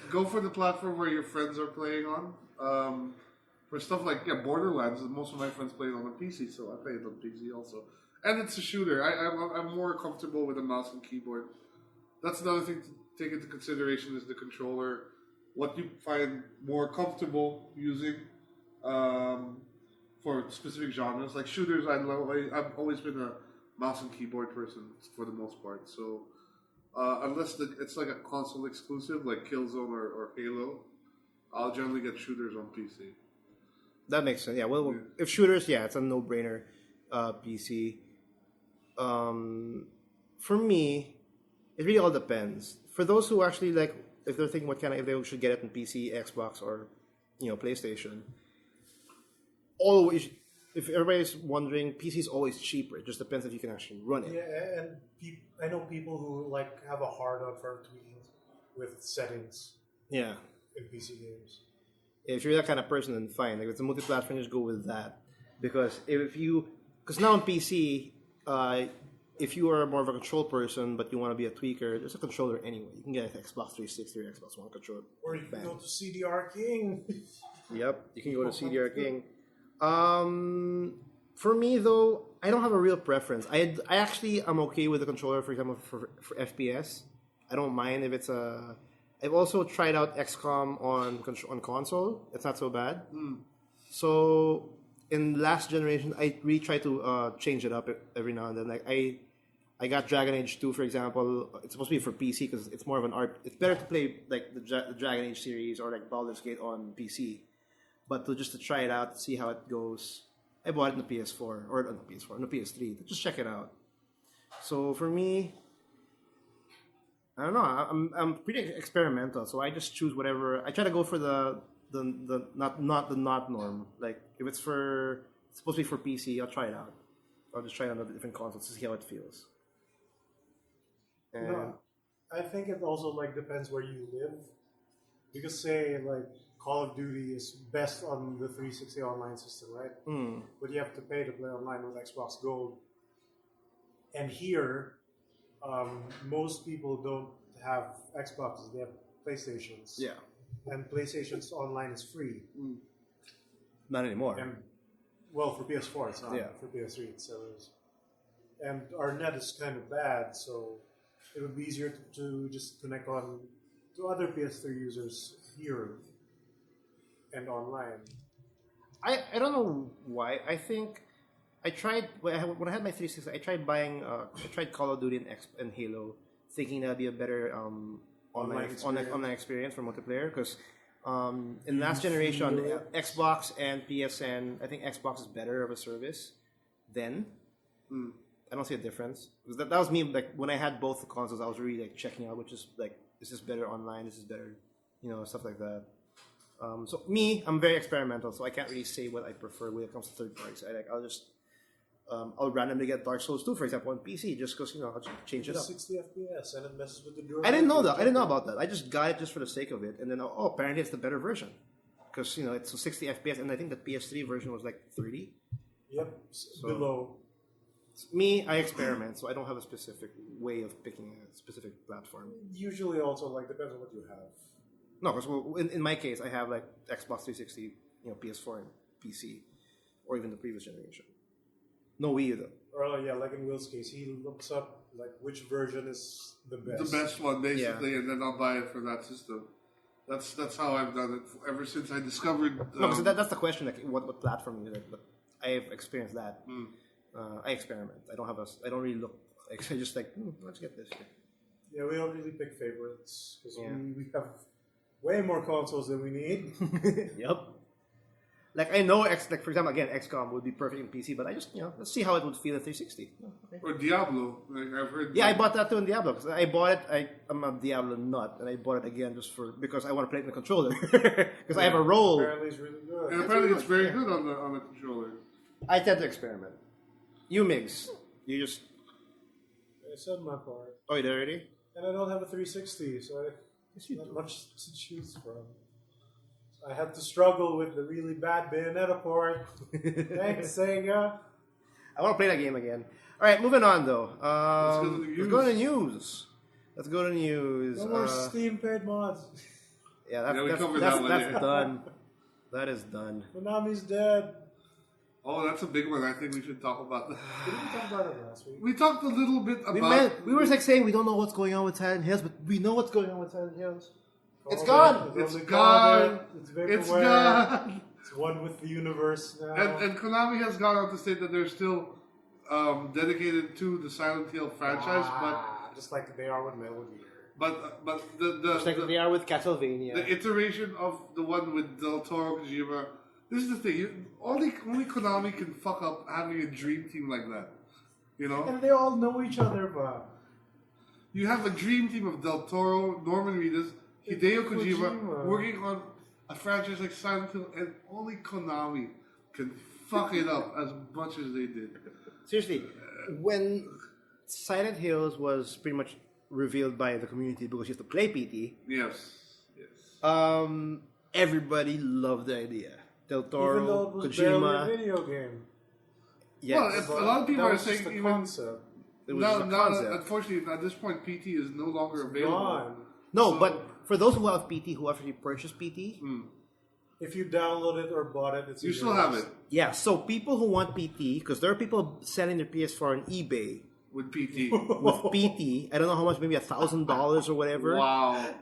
go for the platform where your friends are playing on. For stuff like Borderlands, most of my friends play it on a PC, so I play it on PC also. And it's a shooter. I'm more comfortable with a mouse and keyboard. That's another thing to take into consideration is the controller. What you find more comfortable using for specific genres. Like shooters, I've always been a mouse and keyboard person for the most part. So unless it's like a console exclusive, like Killzone or Halo, I'll generally get shooters on PC. That makes sense. Yeah. Well, if shooters, yeah, it's a no-brainer. PC. For me, it really all depends. For those who actually like, if they're thinking if they should get it on PC, Xbox, or PlayStation. Always, if everybody's wondering, PC is always cheaper. It just depends if you can actually run it. Yeah, and I know people who like have a hard on for tweaking with settings Yeah. in PC games. If you're that kind of person, then fine. Like if it's a multi-platform, just go with that. Because because now on PC, if you are more of a control person but you want to be a tweaker, there's a controller anyway. You can get an Xbox 360 or Xbox One controller. Or you can go to CDR King. Yep, you can go to CDR King. For me though, I don't have a real preference. I actually am okay with the controller, for example, for FPS. I don't mind if it's a. I've also tried out XCOM on console. It's not so bad. So in last generation, I really try to change it up every now and then. Like I got Dragon Age 2, for example. It's supposed to be for PC because it's more of an art. It's better to play like the Dragon Age series or like Baldur's Gate on PC. But just to try it out, see how it goes. I bought it on the PS4 or on the PS4, on the PS3. Just check it out. So for me, I don't know. I'm pretty experimental, so I just choose whatever. I try to go for the not the not norm. Like if it's supposed to be for PC, I'll try it out. I'll just try it on the different consoles to see how it feels. And No, I think it also like depends where you live. Because say like Call of Duty is best on the 360 online system, right? But you have to pay to play online with Xbox Gold. And here, most people don't have Xboxes; they have PlayStations. yeah, And PlayStation's online is free. not anymore. And well, for PS4 it's not. Yeah. For PS3 it's and our net is kind of bad, so it would be easier to just connect on to other PS3 users here. and online. I don't know why. I think I tried when I had my 360. I tried buying. I tried Call of Duty and Halo, thinking that'd be a better online experience for multiplayer. Because in last generation, Xbox and PSN, I think Xbox is better of a service. Then I don't see a difference. Because that was me. Like when I had both the consoles, I was really like checking out which is like, is this better online? This is better, stuff like that. So me, I'm very experimental, so I can't really say what I prefer when it comes to third parties. I'll randomly get Dark Souls 2, for example, on PC, just because I'll just change it up. 60 FPS and it messes with the I didn't know that. I didn't know about that. I just got it just for the sake of it, and then apparently it's the better version, because it's 60 FPS, and I think the PS3 version was like 30. Yep, below. Me, I experiment, so I don't have a specific way of picking a specific platform. Usually, also depends on what you have. No, because in my case, I have like Xbox 360, PS4 and PC, or even the previous generation. No Wii U though. Or like in Will's case, he looks up like which version is the best. The best one, basically, and then I'll buy it for that system. That's how I've done it ever since I discovered. No, so that's the question. Like, what platform you like? But I've experienced that. I experiment. I don't really look. I just like, let's get this. Yeah, we don't really pick favorites because we have way more consoles than we need. Yep. Like I know, like for example, again, XCOM would be perfect in PC, but I just let's see how it would feel in 360. Okay. Or Diablo, like I've heard. Yeah, I bought that too in Diablo. Cause I bought it. I'm a Diablo nut, and I bought it again because I want to play it in the controller because I have a role. Apparently, it's really good. And apparently, it's very good on the controller. I tend to experiment. You Migs, you just. I said my part. Oh, you did already? And I don't have a 360, so Yes, you not do. much to choose from. I had to struggle with the really bad Bayonetta port. Thanks, Sega. I want to play that game again. All right, moving on though. Let's go to the news. Let's go to news. No more Steam paid mods. Yeah, we that's covered that one, that's yeah. done. That is done. Konami's dead. Oh, that's a big one. I think we should talk about that. Didn't we talk about it last week? We talked a little bit about. We were like saying we don't know what's going on with Silent Hills, but we know what's going on with Silent Hills. It's Oh, gone. It's It's gone. gone. It's It's vaporware. gone. It's one with the universe now. And Konami has gone out to state that they're still dedicated to the Silent Hill franchise, just like they are with Metal Gear. but Just like they are with Castlevania. the iteration of the one with Del Toro Kojima. This is the thing. Only Konami can fuck up having a dream team like that. And they all know each other, but You have a dream team of Del Toro, Norman Reedus, Hideo Kojima Kojima. working on a franchise like Silent Hill, and only Konami can fuck it up as much as they did. Seriously, when Silent Hills was pretty much revealed by the community because you have to play PT, Yes. everybody loved the idea. Del Toro, even though it was barely a Kojima. video game. Yes. Well, a lot of people That are was just saying the even concept. It was now, just a concept. unfortunately, at this point, PT is no longer available. Gone. No, So- but for those who have PT, who actually purchased PT, If you download it or bought it, it's You in still yours. have it yeah. So people who want PT, because there are people selling their PS4 on eBay with PT. with PT. I don't know how much, maybe $1,000 or whatever. Wow.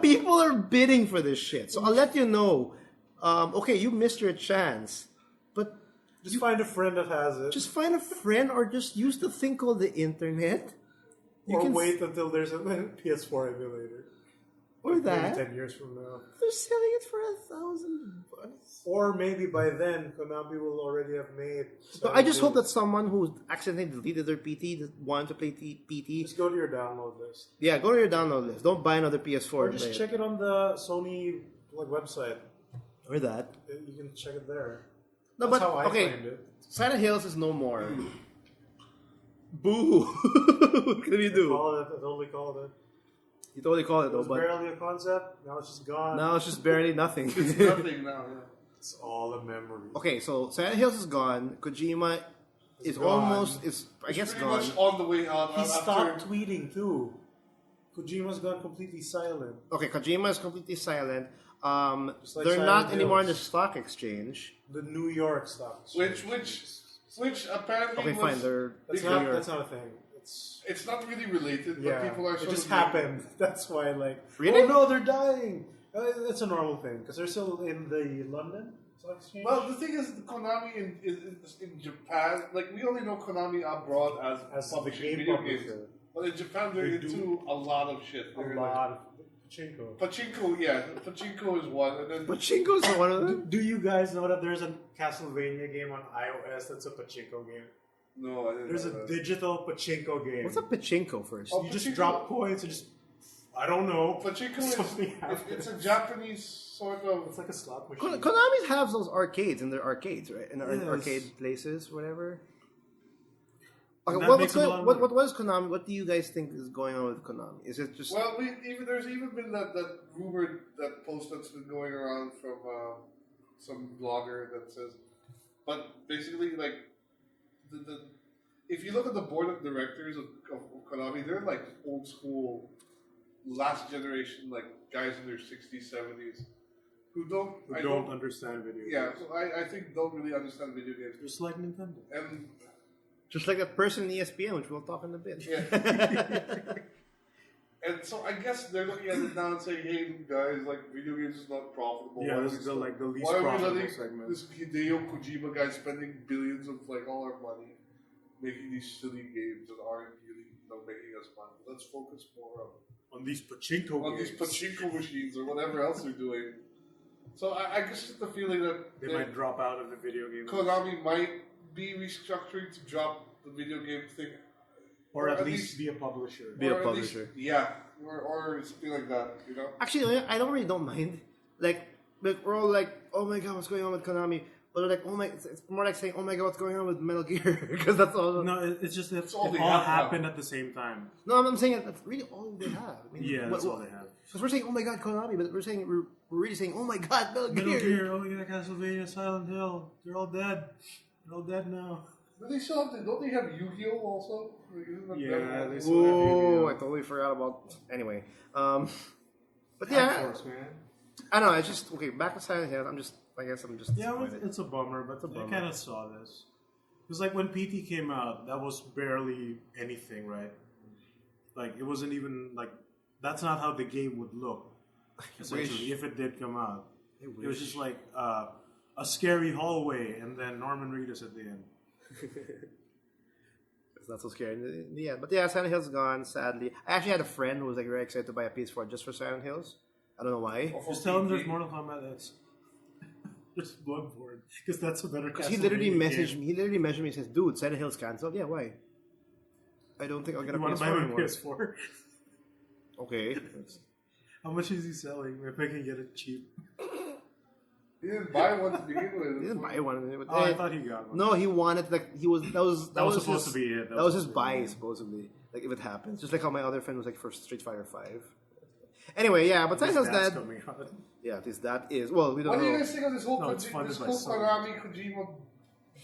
People are bidding for this shit. So I'll let you know. Okay, you missed your chance, but Just find a friend that has it. just find a friend or just use the thing called the internet. or wait until there's a PS4 emulator. or Maybe that 10 years from now. they're selling it for $1,000. Or maybe by then, Konami will already have made... So I just hope that someone who accidentally deleted their PT that wanted to play PT. Just go to your download list. Yeah, go to your download list. Don't buy another PS4. Or and just play check it on the Sony website. Or that. You can check it there. No, That's but how I okay. find it. Silent Hills is no more. Boo! What can we do? I totally called it. You totally called it It though, was but barely a concept. Now it's just gone. now it's just barely nothing. It's nothing now. It's all a memory. Okay, so Silent Hills is gone. Kojima is gone. almost I guess Pretty gone. much on the way out. He after- stopped tweeting too. Kojima's gone completely silent. Okay, Kojima is completely silent. Just like They're Silent not anymore on the Hills. stock exchange. The New York stocks. Which apparently Okay, was, fine. They're That's New not, York. that's not a thing. it's not really related, Yeah, but people are it sort just of happened. That's why, Really? oh no, they're dying. It's a normal thing because they're still in the London Stock Exchange. Well, the thing is, Konami in Japan, like we only know Konami abroad as the publishing game video games, publisher. but in Japan they're They into do a lot of shit. A They're lot of pachinko. Pachinko, yeah, Pachinko is one, and then Pachinko's one of them. Do you guys know that there's a Castlevania game on iOS that's a pachinko game? no, I didn't There's know a that. digital pachinko game. What's a pachinko first? Oh, You just pachinko? drop coins and just I don't know. Pachinko Something is happens. it's a Japanese sort of. It's like a slot machine. Konami has those arcades in their arcades, right? In Yes. arcade places, whatever. And Okay, that what's makes a going, lot of what money. is Konami? What do you guys think is going on with Konami? Is it just Well, there's even been that rumor, that post that's been going around from some blogger that says, but basically like the if you look at the board of directors of Konami, they're like old school, last generation, like guys in their 60s, 70s who don't understand video yeah, games. so I think don't really understand video games. Just like Nintendo. And just like that person in ESPN, which we'll talk in a bit? yeah. And so I guess they're looking at it now and saying, "Hey guys, like video games is not profitable. Yeah, Why this are we is the, like the least why are we profitable letting segment. this Hideo Kojima guy spending billions of like all our money making these silly games that aren't really making us money? Let's focus more On these pachinko on games. these pachinko machines or whatever else they're doing." So I guess get the feeling that They might drop out of the video game. Konami might be restructuring to drop the video game thing. Or at least be a publisher. Be a Or at least- publisher. yeah, or something like that, you know? Actually, I don't mind. Like we're all like, oh my god, what's going on with Konami? But they're like, oh my, it's more like saying, oh my god, what's going on with Metal Gear? Because that's all. No, it's just that It's all it they all have now. happened at the same time. No, I'm saying that's really all they have. I mean, Yeah, that's all they have. Because we're saying, oh my god, Konami, but we're really saying, oh my god, Metal Metal Gear. Gear, oh yeah, Castlevania, Silent Hill, they're all dead. They're all dead now. But they still have don't they have Yu-Gi-Oh also? Isn't that Yeah, that- they still have Whoa, Yu-Gi-Oh. I totally forgot about. Anyway, but Tag yeah, Force, man. I don't know. It's just okay. Back to Silent Hill. I guess I'm just. Yeah, disappointed. it's a bummer, but a bummer. I kind of saw this. Because like when PT came out, that was barely anything, right? Like it wasn't even like that's not how the game would look. Essentially, if it did come out, it was just like a scary hallway and then Norman Reedus at the end. It's not so scary in the end. But yeah, Silent Hill's gone. Sadly, I actually had a friend who was like very excited to buy a PS4 just for Silent Hills. I don't know why. or for Just tell him PT. there's Mortal Kombat X. Just Bloodborne, because that's a better. Because he literally messaged me. He literally messaged me and says, "Dude, Silent Hill's canceled." Yeah, why? I don't think I'll get a You want to PS4 buy my anymore. PS4? Okay. How much is he selling? If I can get it cheap. He didn't buy one to begin with. He didn't buy one. Oh, I thought he got one. No, he wanted that was supposed his, to be it. That was his buy supposedly. Like if it happens, just like how my other friend was like for Street Fighter 5. Anyway, yeah, but Silent Hill's That's dead. coming out. Yeah, at least that is. Well, we don't What do you know. guys think of this whole No, it's funded by Sony. Konami Kojima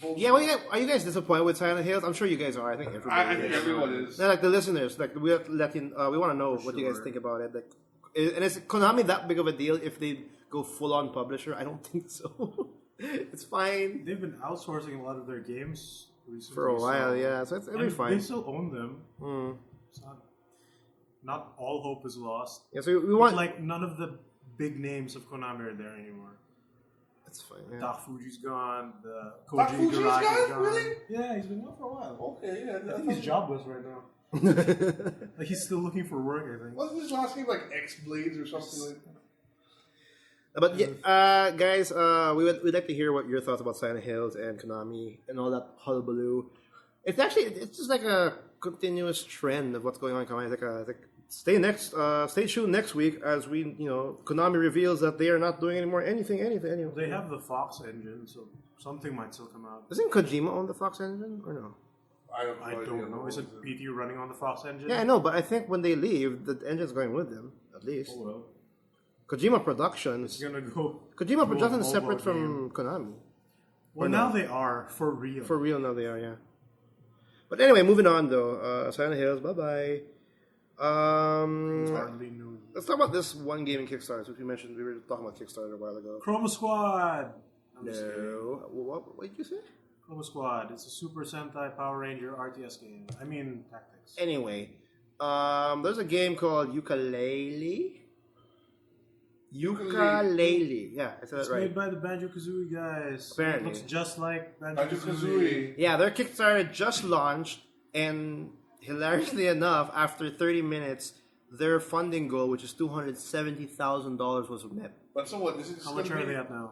bullshit? Yeah, well, are you guys disappointed with Silent Hills? I'm sure you guys are. I think everybody. I think is. everyone is. No, like the listeners, like we have to let in, we want to know what you guys sure. think about it. Like, and is Konami that big of a deal if they go full on publisher? I don't think so. It's fine They've been outsourcing a lot of their games recently. for a while, so- yeah. So it'll be and fine. They still own them. Mm. It's not all hope is lost. Yeah, so we But want. like none of the big names of Konami are there anymore. It's fine. Yeah. Doc Fuji's gone. The Doc Koji Fuji's Garage is gone? gone. Really? Yeah, he's been gone for a while. Okay, yeah. I think he's jobless right now. Like he's still looking for work. I think. Wasn't his last name like X Blades or something like that? But yeah, guys, we'd like to hear what your thoughts about Silent Hills and Konami and all that hullabaloo. It's just like a continuous trend of what's going on in Konami. It's like stay tuned next week as Konami reveals that they are not doing anymore anything. They have the Fox engine, so something might still come out. Doesn't Kojima own the Fox engine or no? I don't know. Is it PT running on the Fox engine? Yeah, I know, but I think when they leave, the engine's going with them at least. Oh well. Kojima Productions. It's gonna go. Kojima Productions is mobile separate from Konami. Well, now they are for real. For real now they are, yeah. But anyway, moving on though. Silent Hills, bye-bye. Hardly new. Let's talk about this one game in Kickstarter, which we mentioned. We were talking about Kickstarter a while ago. Chroma Squad. I'm just kidding. No. What did you say? Chroma Squad. It's a Super Sentai Power Ranger RTS game. I mean, tactics. Anyway, there's a game called Yooka-Laylee. Yooka-Laylee. Yeah, I said It's that right. made by the Banjo-Kazooie guys. Apparently. It looks just like Banjo-Kazooie. Banjo-Kazooie. Yeah, their Kickstarter just launched, and hilariously enough, after 30 minutes, their funding goal, which is $270,000, was met. But so what? Is it just How much gonna are be, they at now?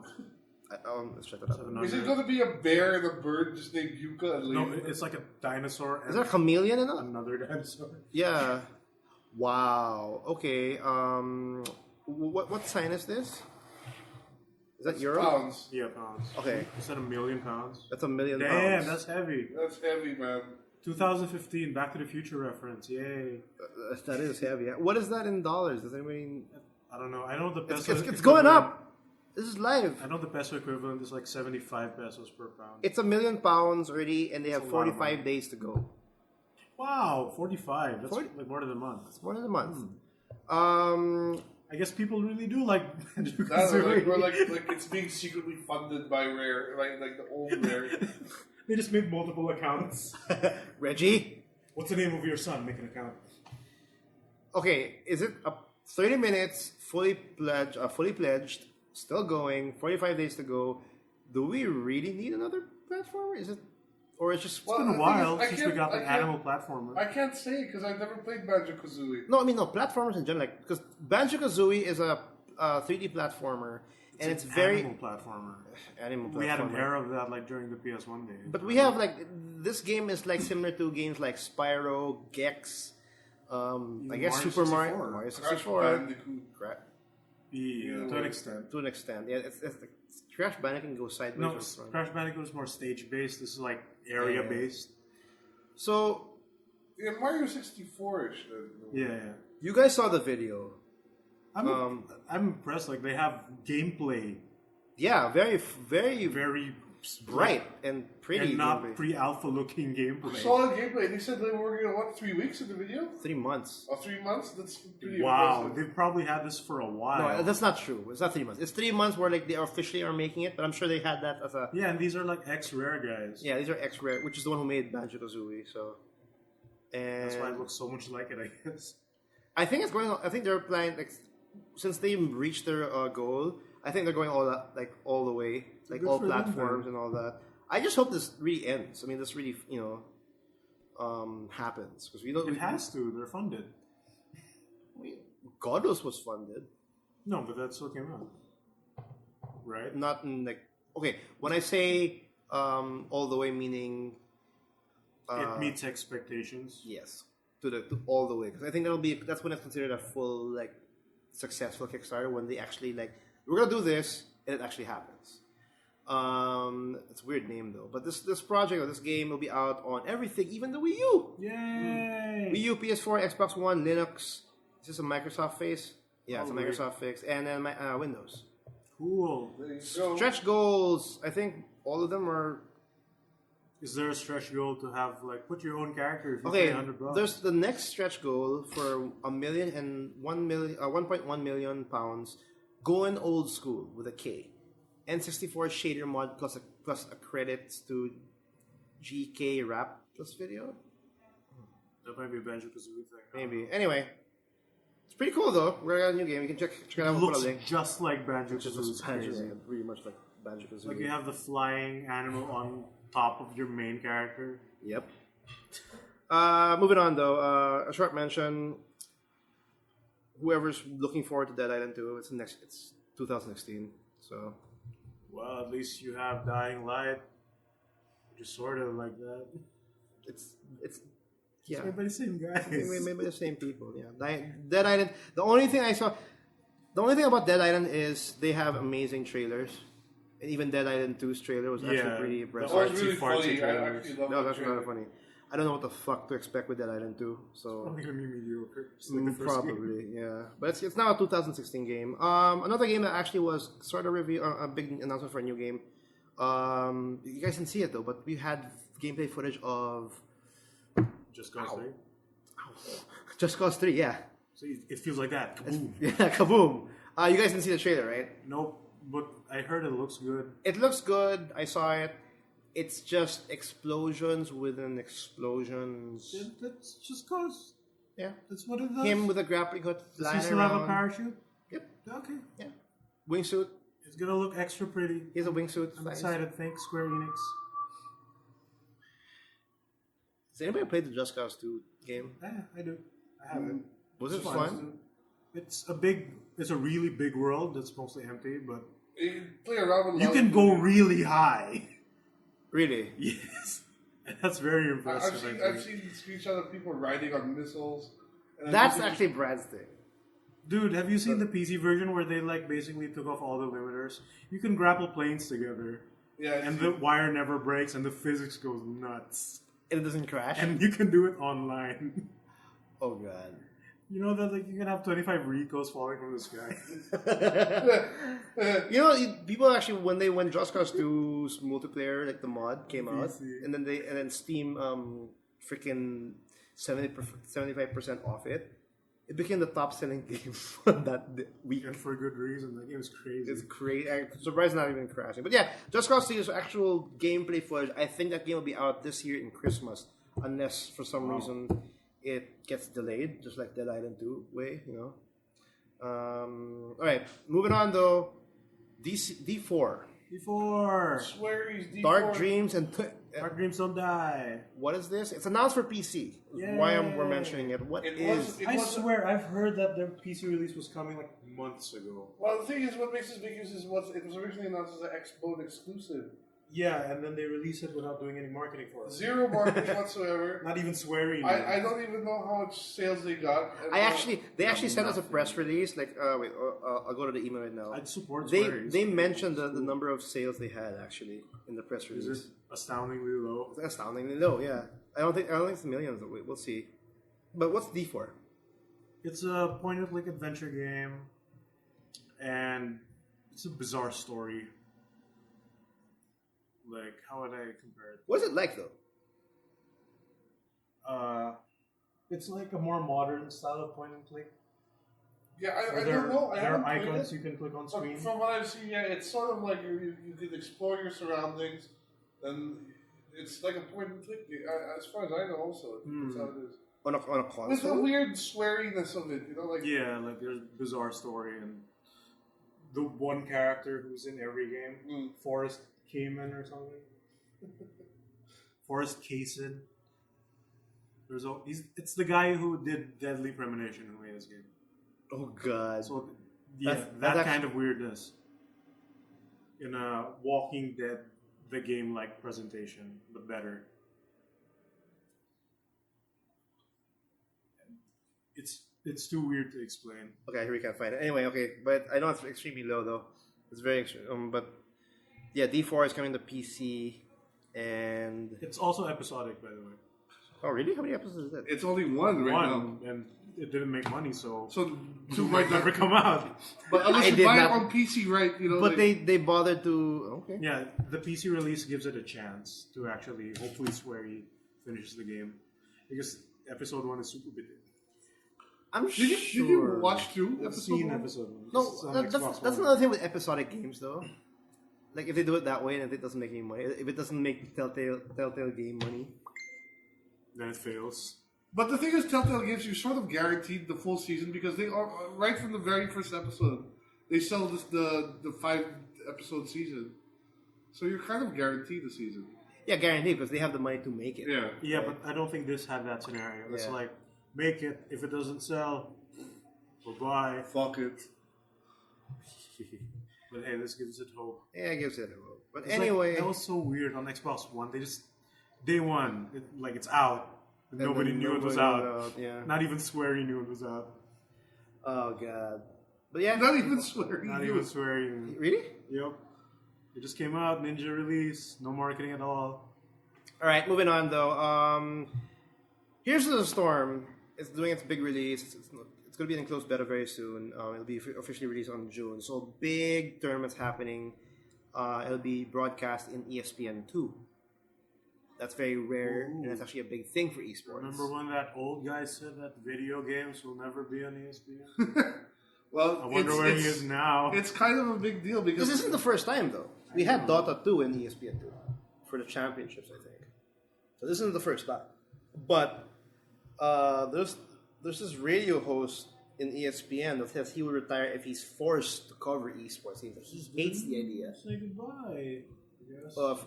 Let's check that out. 700. Is it going to be a bear and a bird just named Yuka and No, Laylee? it's like a dinosaur and Is there a chameleon in it? another dinosaur. Yeah. Wow. Okay. What sign is this? Is that euro? Pounds. Yeah, pounds. Okay. Is that £1,000,000 pounds? That's $1,000,000. Damn, that's heavy. That's heavy, man. 2015, Back to the Future reference. Yay. That is heavy. What is that in dollars? Does anybody? I don't know. I know the It's, peso. it's going up. This is live. I know the peso equivalent is like 75 pesos per pound. It's £1,000,000 already, and they have That's a lot of 45 money. days to go. Wow, 45. That's 40? like more than a month. It's more than a month. I guess people really do like That's Banjo-Kazooie. like it's being secretly funded by Rare, like the old Rare. They just make multiple accounts. Reggie. What's the name of your son? Make an account. Okay, is it 30 minutes, fully pledged, still going, 45 days to go? Do we really need another platformer? Is it, or it's just? Well, It's been a the thing while is, I since we can't- got I an can't- animal platformer. I can't say because I've never played Banjo-Kazooie. No, I mean no platformers in general. Like because Banjo-Kazooie is a 3D platformer, and it's very animal platformer. animal platformer. We had an era of that like during the PS1 days. But we have like this game is like similar to games like Spyro, Gex, I guess Mario Super 64. Mario Crash 64. Bandicoot. Yeah, to an extent. To an extent, yeah. It's Crash Bandicoot can go sideways. No, or front. Crash Bandicoot is more stage based. This is like area based. So Yeah, Mario 64-ish. Yeah. you guys saw the video. I'm impressed. Like they have gameplay, Yeah, very very bright and pretty. and not gameplay. pre-alpha looking gameplay. Solid gameplay. They said they were working on what, 3 weeks in the video? 3 months. Or 3 months? That's pretty Wow, impressive. they've probably had this for a while. No, that's not true. It's not 3 months. It's 3 months where like they officially are making it, but I'm sure they had that as a Yeah, and these are like ex-Rare guys. yeah. These are X-Rare, which is the one who made Banjo-Kazooie. So, and That's why it looks so much like it, I guess. I think it's going. I think they're planning like since they reached their goal. I think they're going all the way, like Good all for them, platforms man. and all that. I just hope this really ends. I mean, this really happens because we don't. It has to. They're funded. Godos was funded, No, but that still came out. Right? not in like okay. When I say all the way, meaning It meets expectations. yes, to all the way because I think that's when it's considered a full like successful Kickstarter when they actually like we're gonna do this and it actually happens. It's a weird name though, but this project or this game will be out on everything, even the Wii U, Yay! Wii U, PS4, Xbox One, Linux. Is this a Microsoft face? Yeah, it's a Probably. Microsoft fix, and then Windows. Cool. There you go. Stretch goals. I think all of them are Is there a stretch goal to have like put your own character if you okay. pay $100? There's the next stretch goal for 1.1 million pounds, going old school with a K. N64 shader mod plus a credits to GK Rap plus video. That might be a Banjo-Kazooie thing. Maybe. Anyway, it's pretty cool though. We're at a new game. You can check it out. It We'll put a looks link. just like Just Banjo-Kazooie. Banjo, pretty much like Banjo-Kazooie. Like you have the flying animal on top of your main character. Yep. Moving on though, a short mention. Whoever's looking forward to Dead Island 2, it's 2016. So Well, at least you have Dying Light, which is sort of like that. it's It's yeah. made by the same guys. Maybe the same people. Yeah. Dead Island. The only thing about Dead Island is they have amazing trailers, and even Dead Island 2's trailer was actually Yeah, pretty the impressive. That was really Artsy-fartsy funny. I trailers. actually love That was that actually kind of trailer. funny. I don't know what the fuck to expect with Dead Island 2. So Probably gonna be mediocre. Just like the first game. probably, yeah. But it's now a 2016 game. Another game that actually was sort of a big announcement for a new game. You guys didn't see it though, but we had gameplay footage of Just Cause 3. Just Cause 3. Yeah, So it feels like that. Kaboom. yeah, kaboom. You guys didn't see the trailer, right? Nope, but I heard it looks good. It looks good. I saw it. It's just explosions within explosions. That's Just Cause. Yeah. That's what it does. Him with a grappling hook Does he flying still have a around. parachute? Yep. Okay. Yeah. Wingsuit. It's gonna look extra pretty. He has a wingsuit. I'm Nice. excited. Thanks, Square Enix. Has anybody played the Just Cause 2 game? Yeah, I do. I have it. Was it It's fun? It's a really big world that's mostly empty, but You play around with you can go really high. Really? Yes. That's very impressive. I've seen screenshots of people riding on missiles. And That's actually Brad's thing. Dude, have you seen the PC version where they like basically took off all the limiters? You can grapple planes together, and the wire never breaks, and the physics goes nuts. And it doesn't crash? And you can do it online. Oh, God. You know that like you can have 25 Ricos falling from the sky. You know, people actually when Just Cause 2's multiplayer, like the mod came out, PC. and then Steam freaking 75% off it. It became the top selling game that week. And for good reason. That game is crazy. It's crazy. I'm surprised not even crashing. But yeah, Just Cause 2's actual gameplay footage. I think that game will be out this year in Christmas, unless for some reason it gets delayed, just like Dead Island 2 way, you know. All right, moving on though. D4. Before Swearies, D4. Dark Dreams and Dark Dreams Don't Die. what is this? It's announced for PC. Yay. Why we're mentioning it? What It is? was- it I wasn't- swear, I've heard that their PC release was coming like months ago. Well, the thing is, what makes this big news is it was originally announced as an Xbox exclusive. Yeah, and then they release it without doing any marketing for it. Zero marketing whatsoever. Not even swearing. I don't even know how much sales they got. And They actually sent us a press release. Like, wait, I'll go to the email right now. I'd support They swearing. they mentioned the number of sales they had actually in the press release. Is it astoundingly low? It's astoundingly low. Yeah, I don't think it's millions. But we'll see. But what's D4? It's a point-and-click adventure game, and it's a bizarre story. Like, how would I compare it? What's it like though? It's like a more modern style of point-and-click. yeah, I There don't know. I there are haven't played icons it. you can click on But screen. from what I've seen, yeah, it's sort of like you can explore your surroundings, and it's like a point and click game. As far as I know, also that's how it is. On a With the console? weird sweariness of it, you know, like Yeah, like there's a bizarre story, and the one character who's in every game, Forrest Cayman or something. Forrest Kaysen. It's the guy who did Deadly Premonition who made this game. Oh god. So yeah, That's that actually- kind of weirdness in a Walking Dead, the game like presentation, but better. It's too weird to explain. Okay, here we can find it. Anyway, okay, but I know it's extremely low though. It's very extreme. But yeah, D4 is coming to PC, and It's also episodic, by the way. oh really? How many episodes is it? it's only one right One, and it didn't make money, so So it two might might never not come out. But unless I you did buy not- it on PC, right? You know, But like, they bothered to okay. Yeah, the PC release gives it a chance to actually hopefully swear he finishes the game, because episode 1 is super big. I'm Did you sure. watch through I've episode seen one? episode 1. No, It's on that's Xbox that's One. another thing with episodic games though. Like if they do it that way and if it doesn't make any money, if it doesn't make Telltale game money, Then it fails. But the thing is, Telltale gives you sort of guaranteed the full season because they are right from the very first episode. They sell this the 5-episode season, so you're kind of guaranteed the season. yeah, guaranteed because they have the money to make it. Yeah. Yeah, but I don't think this had that scenario. It's Yeah. like, make it. If it doesn't sell, bye-bye. Fuck it. But hey, this gives it hope. Yeah, it gives it a roll. But It's like, anyway, that was so weird on Xbox One. They just, day one, it's out. and Nobody then knew it was nobody out. knew Yeah. Not even Swery knew it was out. Oh god. But yeah, Not even swearing. Not even Swery knew. really. Yep. It just came out, Ninja release, no marketing at all. All right, moving on though. Here's the Storm. It's doing its big release. It's going to be in closed beta very soon. It'll be officially released on June. So big tournaments happening. It'll be broadcast in ESPN 2. That's very rare, and it's actually a big thing for esports. Remember when that old guy said that video games will never be on ESPN? Well, I wonder where he is now. It's kind of a big deal because This isn't the first time though. We had Dota 2 in ESPN 2 for the championships, I think. So this isn't the first time. But there's this radio host in ESPN that says he will retire if he's forced to cover esports. He hates the idea Say goodbye. I guess. of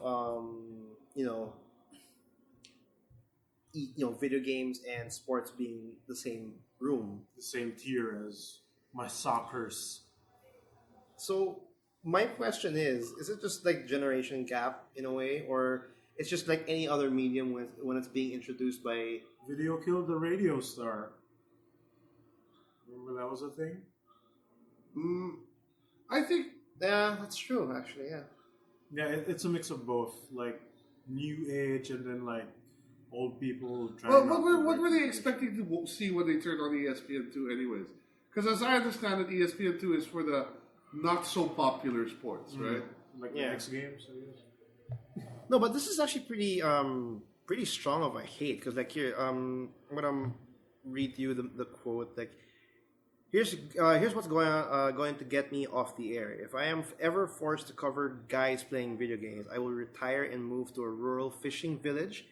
video games and sports being the same room. The same tier as my soccer's. So my question is it just like generation gap in a way, or it's just like any other medium when it's being introduced by? Video killed the radio star. Remember that was a thing? I think Yeah, that's true. Actually, yeah. Yeah, it's a mix of both, like new age and then like old people trying. Well, not what to were they break expecting to see when they turned on ESPN2 anyways? Because as I understand it, ESPN2 is for the not so popular sports, right? like Yeah. the X Games, I guess. No, but this is actually pretty strong of a hate because like here I'm gonna read you the quote like here's what's going to get me off the air. If I am ever forced to cover guys playing video games, I will retire and move to a rural fishing village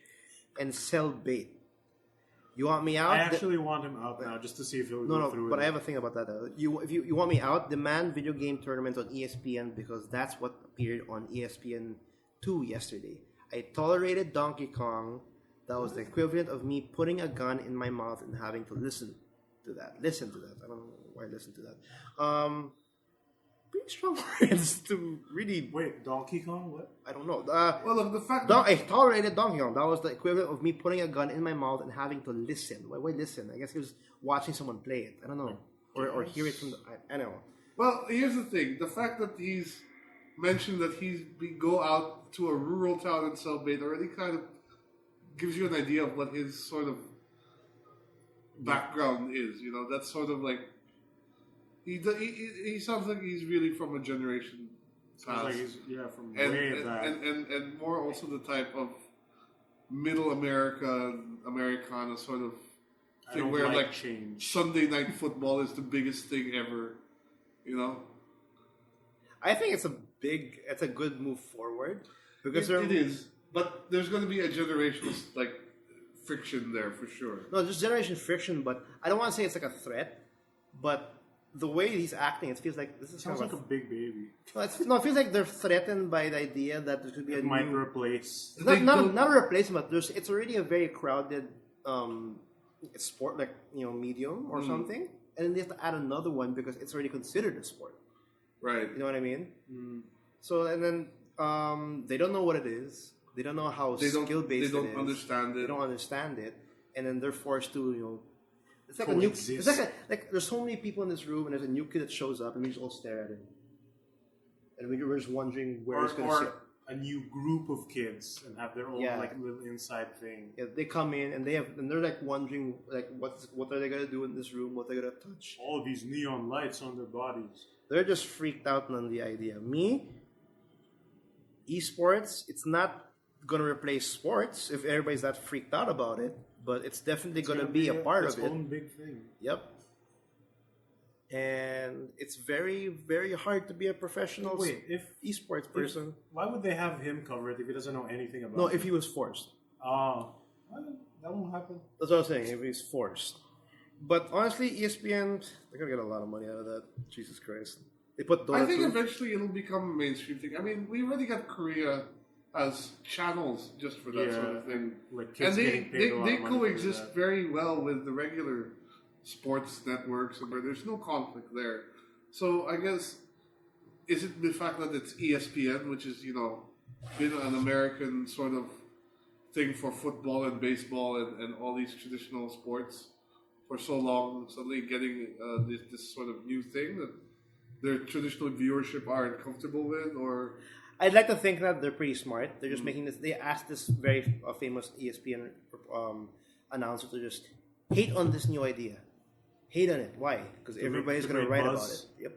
and sell bait. You want me out? I actually want him out now just to see if he'll go through But with I it. have a thing about that. If you want me out, demand video game tournaments on ESPN because that's what appeared on ESPN2 yesterday. I tolerated Donkey Kong. That was the equivalent of me putting a gun in my mouth and having to listen to that. I don't know why I listened to that. Pretty strong words to really. Wait, Donkey Kong? What? I don't know. Well, look, the fact I tolerated Donkey Kong. That was the equivalent of me putting a gun in my mouth and having to listen. Why listen? I guess he was watching someone play it. I don't know. Or hear it from the... I don't know. Well, here's the thing: the fact that he's mentioned that go out to a rural town and sell bait already kind of gives you an idea of what his sort of background is. You know, that's sort of like he sounds like he's really from a generation Sounds past, like he's from and, way back. and more also the type of middle Americana sort of I thing don't where like change. Sunday night football is the biggest thing ever. You know. I think it's a good move forward because It is, but there's going to be a generational like friction there for sure. No, just generation friction, but I don't want to say it's like a threat, but the way he's acting, it feels like this is Sounds kind like of a big baby. it feels like they're threatened by the idea that there could be a It might new, replace. not a replacement. It's already a very crowded sport, like medium or something, and then they have to add another one because it's already considered a sport. Right. You know what I mean? So and then they don't know what it is. They don't know how skill based it is. They don't understand it. They don't understand it, and then they're forced to It's like Coexist. It's like there's so many people in this room, and there's a new kid that shows up, and we just all stare at him, and we're just wondering where he's going to sit. Or a new group of kids and have their own Yeah. like little inside thing. Yeah, they come in and they're like wondering like what are they gonna do in this room? What they're gonna touch? All of these neon lights on their bodies. They're just freaked out on the idea. Me, esports, it's not gonna replace sports if everybody's that freaked out about it, but it's definitely gonna be a part its of it. own big thing. Yep. And it's very, very hard to be a professional esports person. Why would they have him cover it if he doesn't know anything about No, it? if he was forced. Well, that won't happen. That's what I was saying, if he's forced. But honestly, ESPN, they're going to get a lot of money out of that. Jesus Christ. They put Dota I think 2. eventually it'll become a mainstream thing. I mean, we already got Korea as channels just for that sort of thing. Like And kids they getting paid a lot they of money for coexist that. very well with the regular sports networks, and where there's no conflict there. So I guess, is it the fact that it's ESPN, which is, been an American sort of thing for football and baseball and all these traditional sports for so long, suddenly getting this sort of new thing that their traditional viewership aren't comfortable with, or... I'd like to think that they're pretty smart. They're just making this. They asked this very famous ESPN announcer to just hate on this new idea. Hate on it. Why? Because everybody's going to write about it. Yep.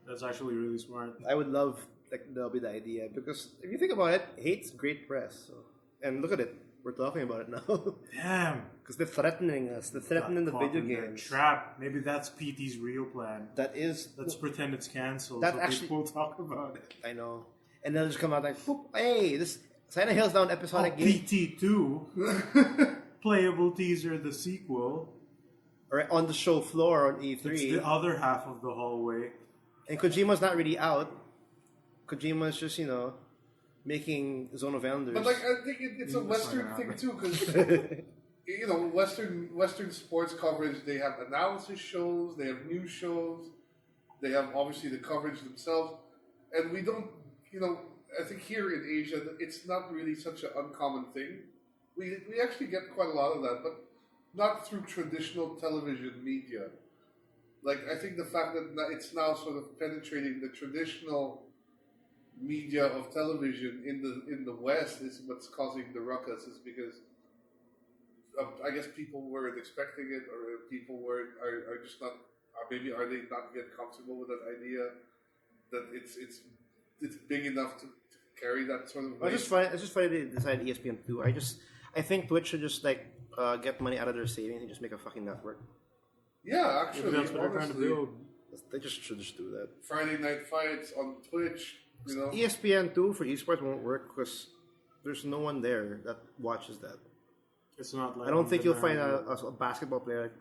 That's actually really smart. I would love that'll be the idea, because if you think about it, hate's great press. So. And look at it. We're talking about it now. Damn. Because they're threatening us. They're threatening the Got caught video in their games. Trap. Maybe that's PT's real plan. That is... Let's pretend it's cancelled That so actually- people talk about it. I know. And they'll just come out like, "Whoop, hey, this Silent Hill's Down episodic game." PT2. Playable teaser, the sequel. or on the show floor on E3. It's the other half of the hallway. And Kojima's not really out. Kojima's just, making Zone of Enders. But like, I think it's a Western thing too, because Western sports coverage. They have analysis shows, they have news shows, they have obviously the coverage themselves, and we don't. I think here in Asia, it's not really such an uncommon thing. We actually get quite a lot of that, but not through traditional television media. Like, I think the fact that it's now sort of penetrating the traditional media of television in the West is what's causing the ruckus. Is because I guess people weren't expecting it, or people are just not. Or maybe are they not yet comfortable with that idea that it's big enough to carry that sort of weight? It's just funny they decided ESPN 2. I think Twitch should just get money out of their savings and just make a fucking network. Yeah, actually, Maybe that's what they're trying to build. They should just do that. Friday night fights on Twitch. ESPN 2 for esports won't work because there's no one there that watches that. It's not like I don't think you'll find a basketball player,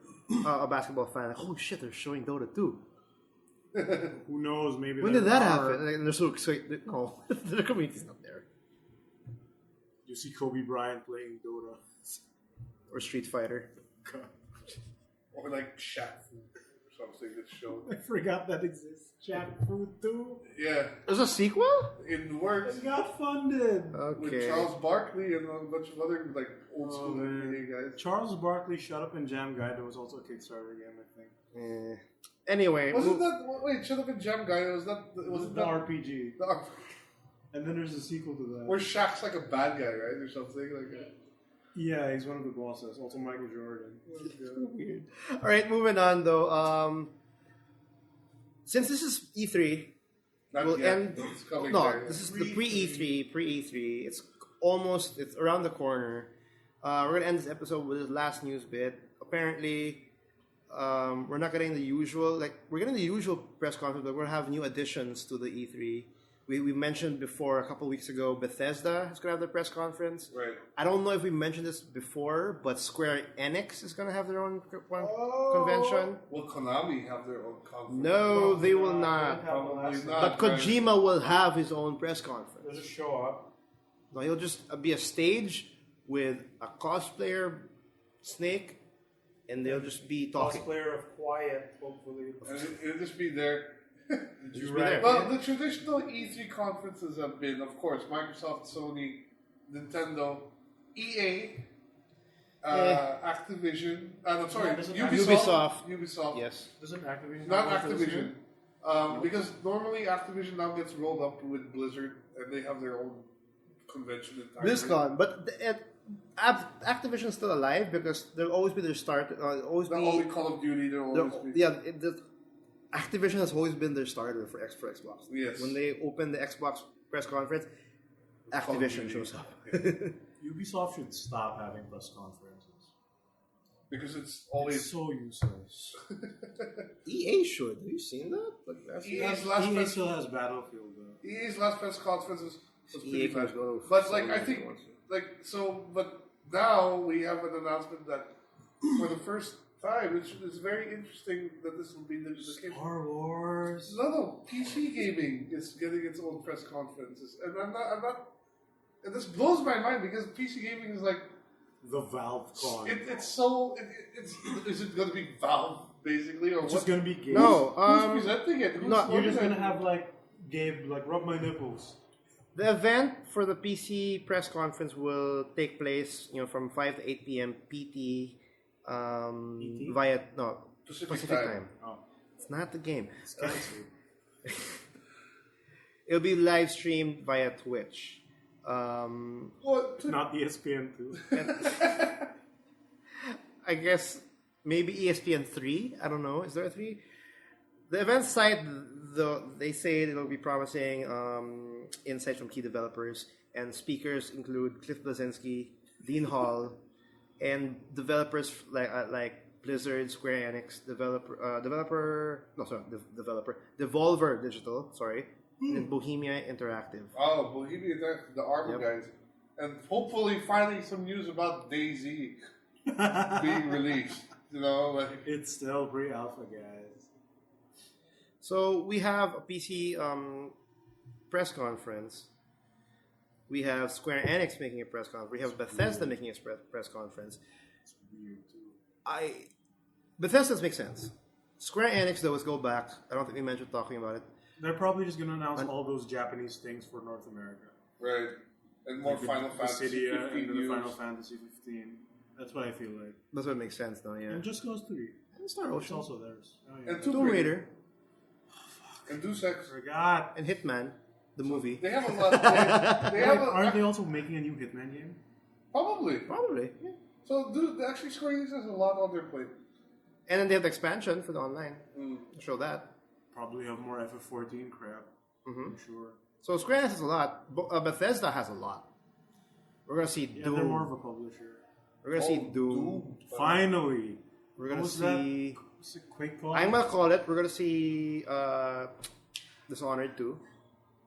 a basketball fan like, oh shit, they're showing Dota 2. Who knows? Maybe When did that happen? And they're so excited. No, the community's not there. You see Kobe Bryant playing Dota. Or Street Fighter. Or like Shaq Fu or something that's shown. I forgot that exists. Jack Food 2. Yeah, There's a sequel? in the works It got funded. with Okay. Charles Barkley and a bunch of other like old school NBA guys. Charles Barkley Shut Up and Jam Guy. There was also a Kickstarter game, I think. Anyway. Wasn't that wait? Shut up and Jam Guy. Was The that RPG. the And then there's a sequel to that. where Shaq's like a bad guy, right, or something like that? Yeah, he's one of the bosses. Also Michael Jordan. Weird. All right, moving on though. Since this is E3, Not we'll yet. end. It's coming No, there. this is the pre-E3. It's around the corner. We're gonna end this episode with this last news bit. Apparently, we're not getting the usual. We're getting the usual press conference, but we're gonna have new additions to the E3. We mentioned before a couple weeks ago, Bethesda is going to have their press conference. Right. I don't know if we mentioned this before, but Square Enix is going to have their own convention. Will Konami have their own conference? No, they will not. Probably not. But Kojima will have his own press conference. There's a show up. No, he'll just be a stage with a cosplayer, Snake, and they'll just be talking. Cosplayer of Quiet, hopefully. And it'll just be there. Did you be there. Well, the traditional E3 conferences have been, of course, Microsoft, Sony, Nintendo, EA, Activision. I'm sorry, Ubisoft. Ubisoft. Yes. Doesn't Activision Not have one for this Activision. year? Because normally Activision now gets rolled up with Blizzard, and they have their own convention entirely. BlizzCon, but Activision's still alive because there'll always be their start. Always Not be only Call of Duty, there'll always be. Activision has always been their starter for Xbox. Yes. When they open the Xbox press conference, Activision shows up. Ubisoft should stop having press conferences. Because it's always. It's so useless. EA should. Have you seen that? EA's last EA press, still has Battlefield though. EA's last press conference was EA pretty can bad. go. But I think but now we have an announcement that for the first time, which is very interesting that this will be the case. Star Wars. No, PC gaming is getting its own press conferences, and I'm not, and this blows my mind because PC gaming is like The Valve Con. is it going to be Valve basically, or It's what? just gonna be games. No, Who's presenting it? Who's no, You're just organizing gonna have like Gabe rub my nipples. the event for the PC press conference will take place, from 5 to 8 p.m. PT, via Pacific time. Oh, It's not the game. it's canceled. It'll be live streamed via Twitch. What? Not ESPN 2. I guess maybe ESPN 3. I don't know. Is there a 3? The event site, they say it'll be promising insights from key developers, and speakers include Cliff Bleszinski, Dean Hall, and developers like Blizzard, Square Enix, Devolver Digital, and Bohemia Interactive. Oh, Bohemia, the Armor guys, and hopefully finally some news about DayZ being released. You know, like It's still pre-alpha, guys. So we have a PC press conference. We have Square Enix making a press conference. We have Bethesda making a press conference. It's weird too. Bethesda's makes sense. Square Enix though is go back. I don't think we mentioned talking about it. They're probably just gonna announce all those Japanese things for North America. right, and more Like Final Fantasy Dissidia 15 and the news. Final Fantasy 15. That's what I feel like. That's what makes sense though, yeah. And Just Cause 3. And Star It's Ocean. also theirs. Oh, yeah. And Tomb Raider. And Deus Ex. Forgot. And Hitman, the movie. They have a lot. They have Aren't they also making a new Hitman game? probably. Probably. Yeah. So, dude, actually, Square Enix has a lot on their plate. And then they have the expansion for the online. Mm. Show that. Probably have more FF14 crap. I'm sure. So Square Enix has a lot. Bethesda has a lot. We're gonna see Yeah, Doom. they're more of a publisher. We're gonna see Doom. Finally. We're gonna What was see. What's it, Quake called? I'm gonna call it. We're gonna see Dishonored 2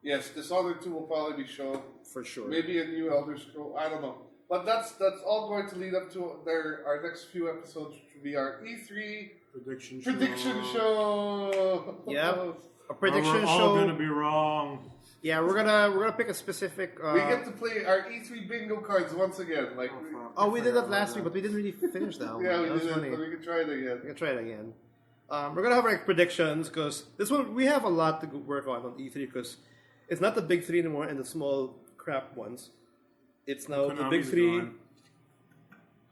Yes, Dishonored 2 will probably be shown. for sure. Maybe a new Elder Scroll. I don't know. But that's all going to lead up to our next few episodes, which will be our E3 Prediction show. Yep. A Where prediction we're all show. gonna be wrong. Yeah, we're gonna pick a specific. We get to play our E3 bingo cards once again. Like, We did that last week, but we didn't really finish that one. yeah, we That was did funny. it, but we can try it again. We can try it again. We're gonna have our predictions because this one we have a lot to work on E3 because it's not the big three anymore and the small crap ones. It's now the big Konami's three, gone.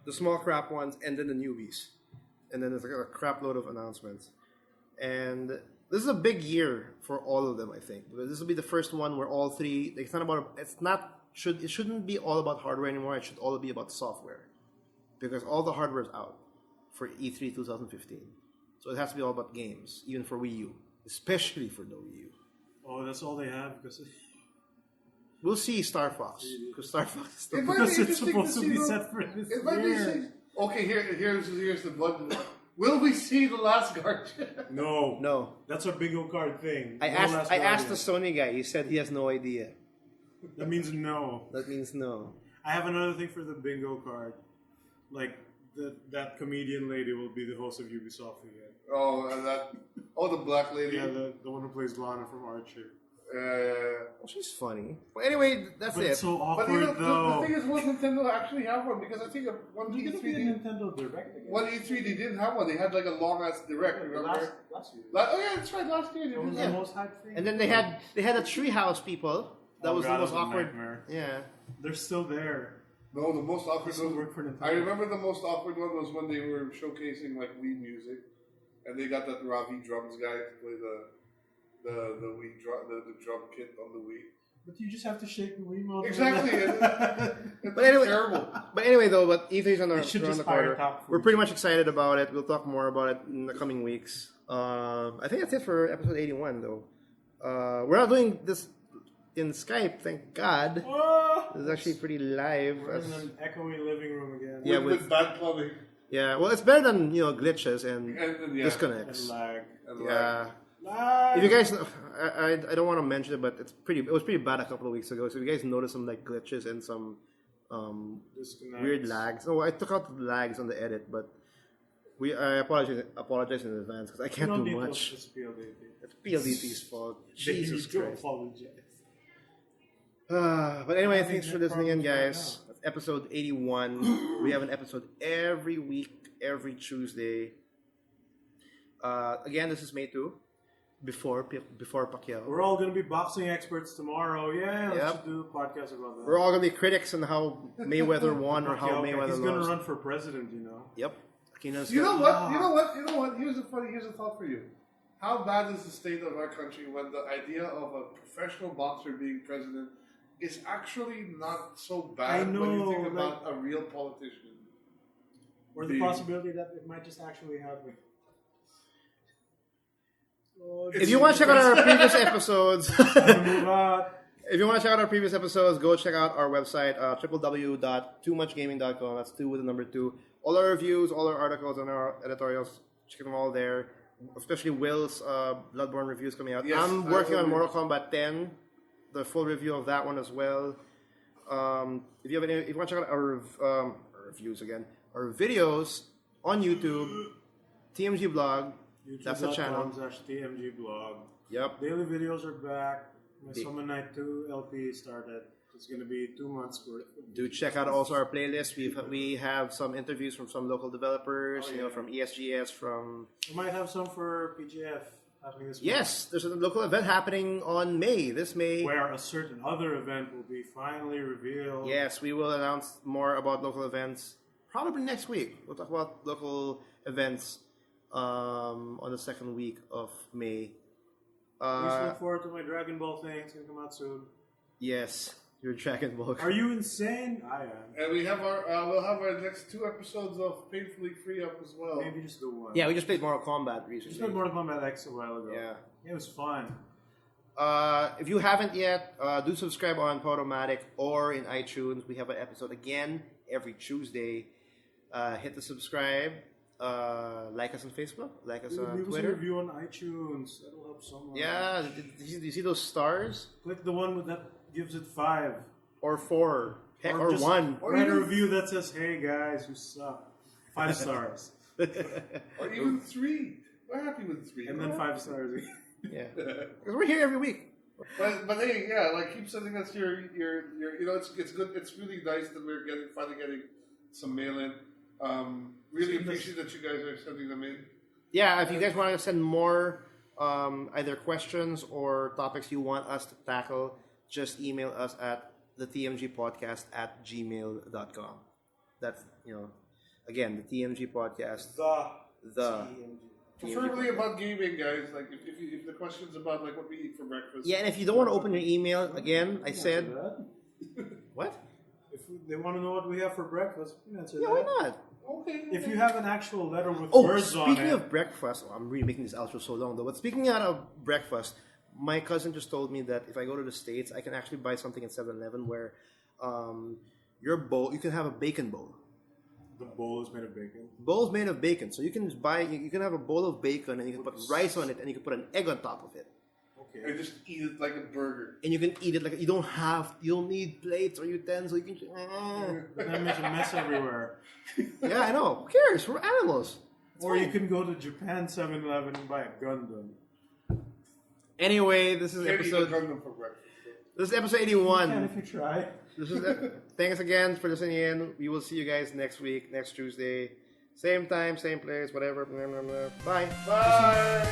the small crap ones, and then the newbies, and then there's like a crap load of announcements. And this is a big year for all of them, I think. This will be the first one where all three. It's not about. It shouldn't be all about hardware anymore. It should all be about software, because all the hardware is out for E3 2015. So it has to be all about games, even for Wii U, especially for the Wii U. Oh, that's all they have because We'll see Star Fox, because Star Fox is still. It might because be it's interesting supposed to see be though- set for this It might be year. interesting. Okay, here's the button. Will we see the Last Guardian? No, No, that's our bingo card thing. I No asked. Last I asked the Guardian. Sony guy. He said he has no idea. That means no. That means no. I have another thing for the bingo card. Like that comedian lady will be the host of Ubisoft again. Oh, and the black lady. Yeah, the one who plays Lana from Archer. Well, she's funny. Well, anyway, that's But it. it's so But awkward the though. thing is, will Nintendo actually have one? Because I think one You're E3 gonna be a did, Nintendo Direct again. one E3 they didn't have one. They had like a long ass direct. Remember? Last year. Oh yeah, that's right. Last year they That was did. the Yeah. most hyped thing. And then they had the Treehouse people. That Oh was God, the most that was a awkward. nightmare. Yeah. They're still there. No, the most awkward Still one. work for Nintendo. I remember the most awkward one was when they were showcasing like Wii music, and they got that Ravi drums guy to play the Wii the drum kit on the Wii. But you just have to shake the Wiimote. Exactly. It's But anyway, terrible. But anyway, though, but E3's on They should around just the hire corner. top We're food. pretty much excited about it. We'll talk more about it in the coming weeks. I think that's it for episode 81, though. We're not doing this in Skype, thank God. It's actually pretty live. We're in an echoey living room again. Yeah, with bad plumbing Yeah, well, it's better than glitches and and yeah. disconnects. And lag. And Yeah. Lag. If you guys, I don't want to mention it, but it was pretty bad a couple of weeks ago. So if you guys noticed some like glitches and some Disconnects. weird lags. Oh, I took out the lags on the edit, but I apologize in advance because I You can't don't do need much. to just PLDT. It's PLDT's fault. They Jesus need to Christ. apologize. But anyway, Having thanks for net listening in, problems guys. That's episode 81. We have an episode every week, every Tuesday. Again, this is May 2, before Pacquiao. We're all going to be boxing experts tomorrow. Yeah, let's Yep. just do a podcast about that. We're all gonna be critics on how Mayweather won or how Okay, Mayweather he's going lost. to run for president, you know. Yep. Aquino's You know got- what? You know what? Here's a thought for you. How bad is the state of our country when the idea of a professional boxer being president is actually not so bad I when you know, think about a real politician? Or the possibility that it might just actually happen. Oh, If you want to check out our previous episodes, move on. if you want to check out our previous episodes, go check out our website, www.toomuchgaming.com. That's 2 with the number 2. All our reviews, all our articles, and our editorials, check them all there. Especially Will's Bloodborne reviews coming out. Yes, I'm I working will on be- Mortal Kombat 10, the full review of that one as well. If you want to check out our reviews again, our videos, on YouTube, TMG Blog. That's the channel. YouTube.com/TMG Blog. Yep. Daily videos are back. My Summer Night 2 LP started. It's going to be 2 months worth. Do check out also our playlist. We have some interviews from some local developers, from ESGS, from... We might have some for PGF happening this month. Yes, there's a local event happening on this May. Where a certain other event will be finally revealed. Yes, we will announce more about local events probably next week. We'll talk about local events on the second week of May. Please look forward to my Dragon Ball thing. It's going to come out soon. Yes, your Dragon Ball. Are you insane? I am. And we have we'll have our next 2 episodes of Painfully Free up as well. Maybe just do one. Yeah, we just played Mortal Kombat recently. Just played Mortal Kombat X a while ago. Yeah. It was fun. If you haven't yet, do subscribe on Podomatic or in iTunes. We have an episode again every Tuesday. Hit the subscribe. Like us on Facebook. Like us on Leave Twitter. us a review on iTunes. That'll help someone. Yeah. Do you see those stars? Click the one that gives it 5. Or 4. Heck, or just 1. Write a review that says, "Hey guys, you suck." 5 stars. Or even 3. We're happy with 3. And then 5 stars. Yeah. Because we're here every week. But hey, yeah, like keep sending us your it's good. It's really nice that we're finally getting some mail in. Really appreciate that you guys are sending them in. Yeah, if you guys want to send more either questions or topics you want us to tackle, just email us at thetmgpodcast@gmail.com. That's, again, the TMG Podcast. The Preferably about gaming, guys. Like if the question's about like what we eat for breakfast. Yeah, and if you don't want to open your email, again, I said... What? If they want to know what we have for breakfast, we can answer Yeah, that. why not? Okay. If you have an actual letter with Oh, words on speaking it. of breakfast, I'm really making this outro so long though, but speaking out of breakfast, my cousin just told me that if I go to the States, I can actually buy something at 7-Eleven where your bowl, you can have a bacon bowl. The bowl is made of bacon. Bowl's made of bacon, so you can have a bowl of bacon and you can put rice on it and you can put an egg on top of it. Okay. And just eat it like a burger. And you can eat it like you don't need plates or utensils. You can. But that makes a mess everywhere. Yeah, I know. Who cares? We're animals. Or you can go to Japan 7-Eleven and buy a Gundam. Anyway, this is Can't eat a episode. Gundam for breakfast. This is episode You 81. can if you try. This is thanks again for listening in. We will see you guys next week, next Tuesday. Same time, same place, whatever. Bye. Bye.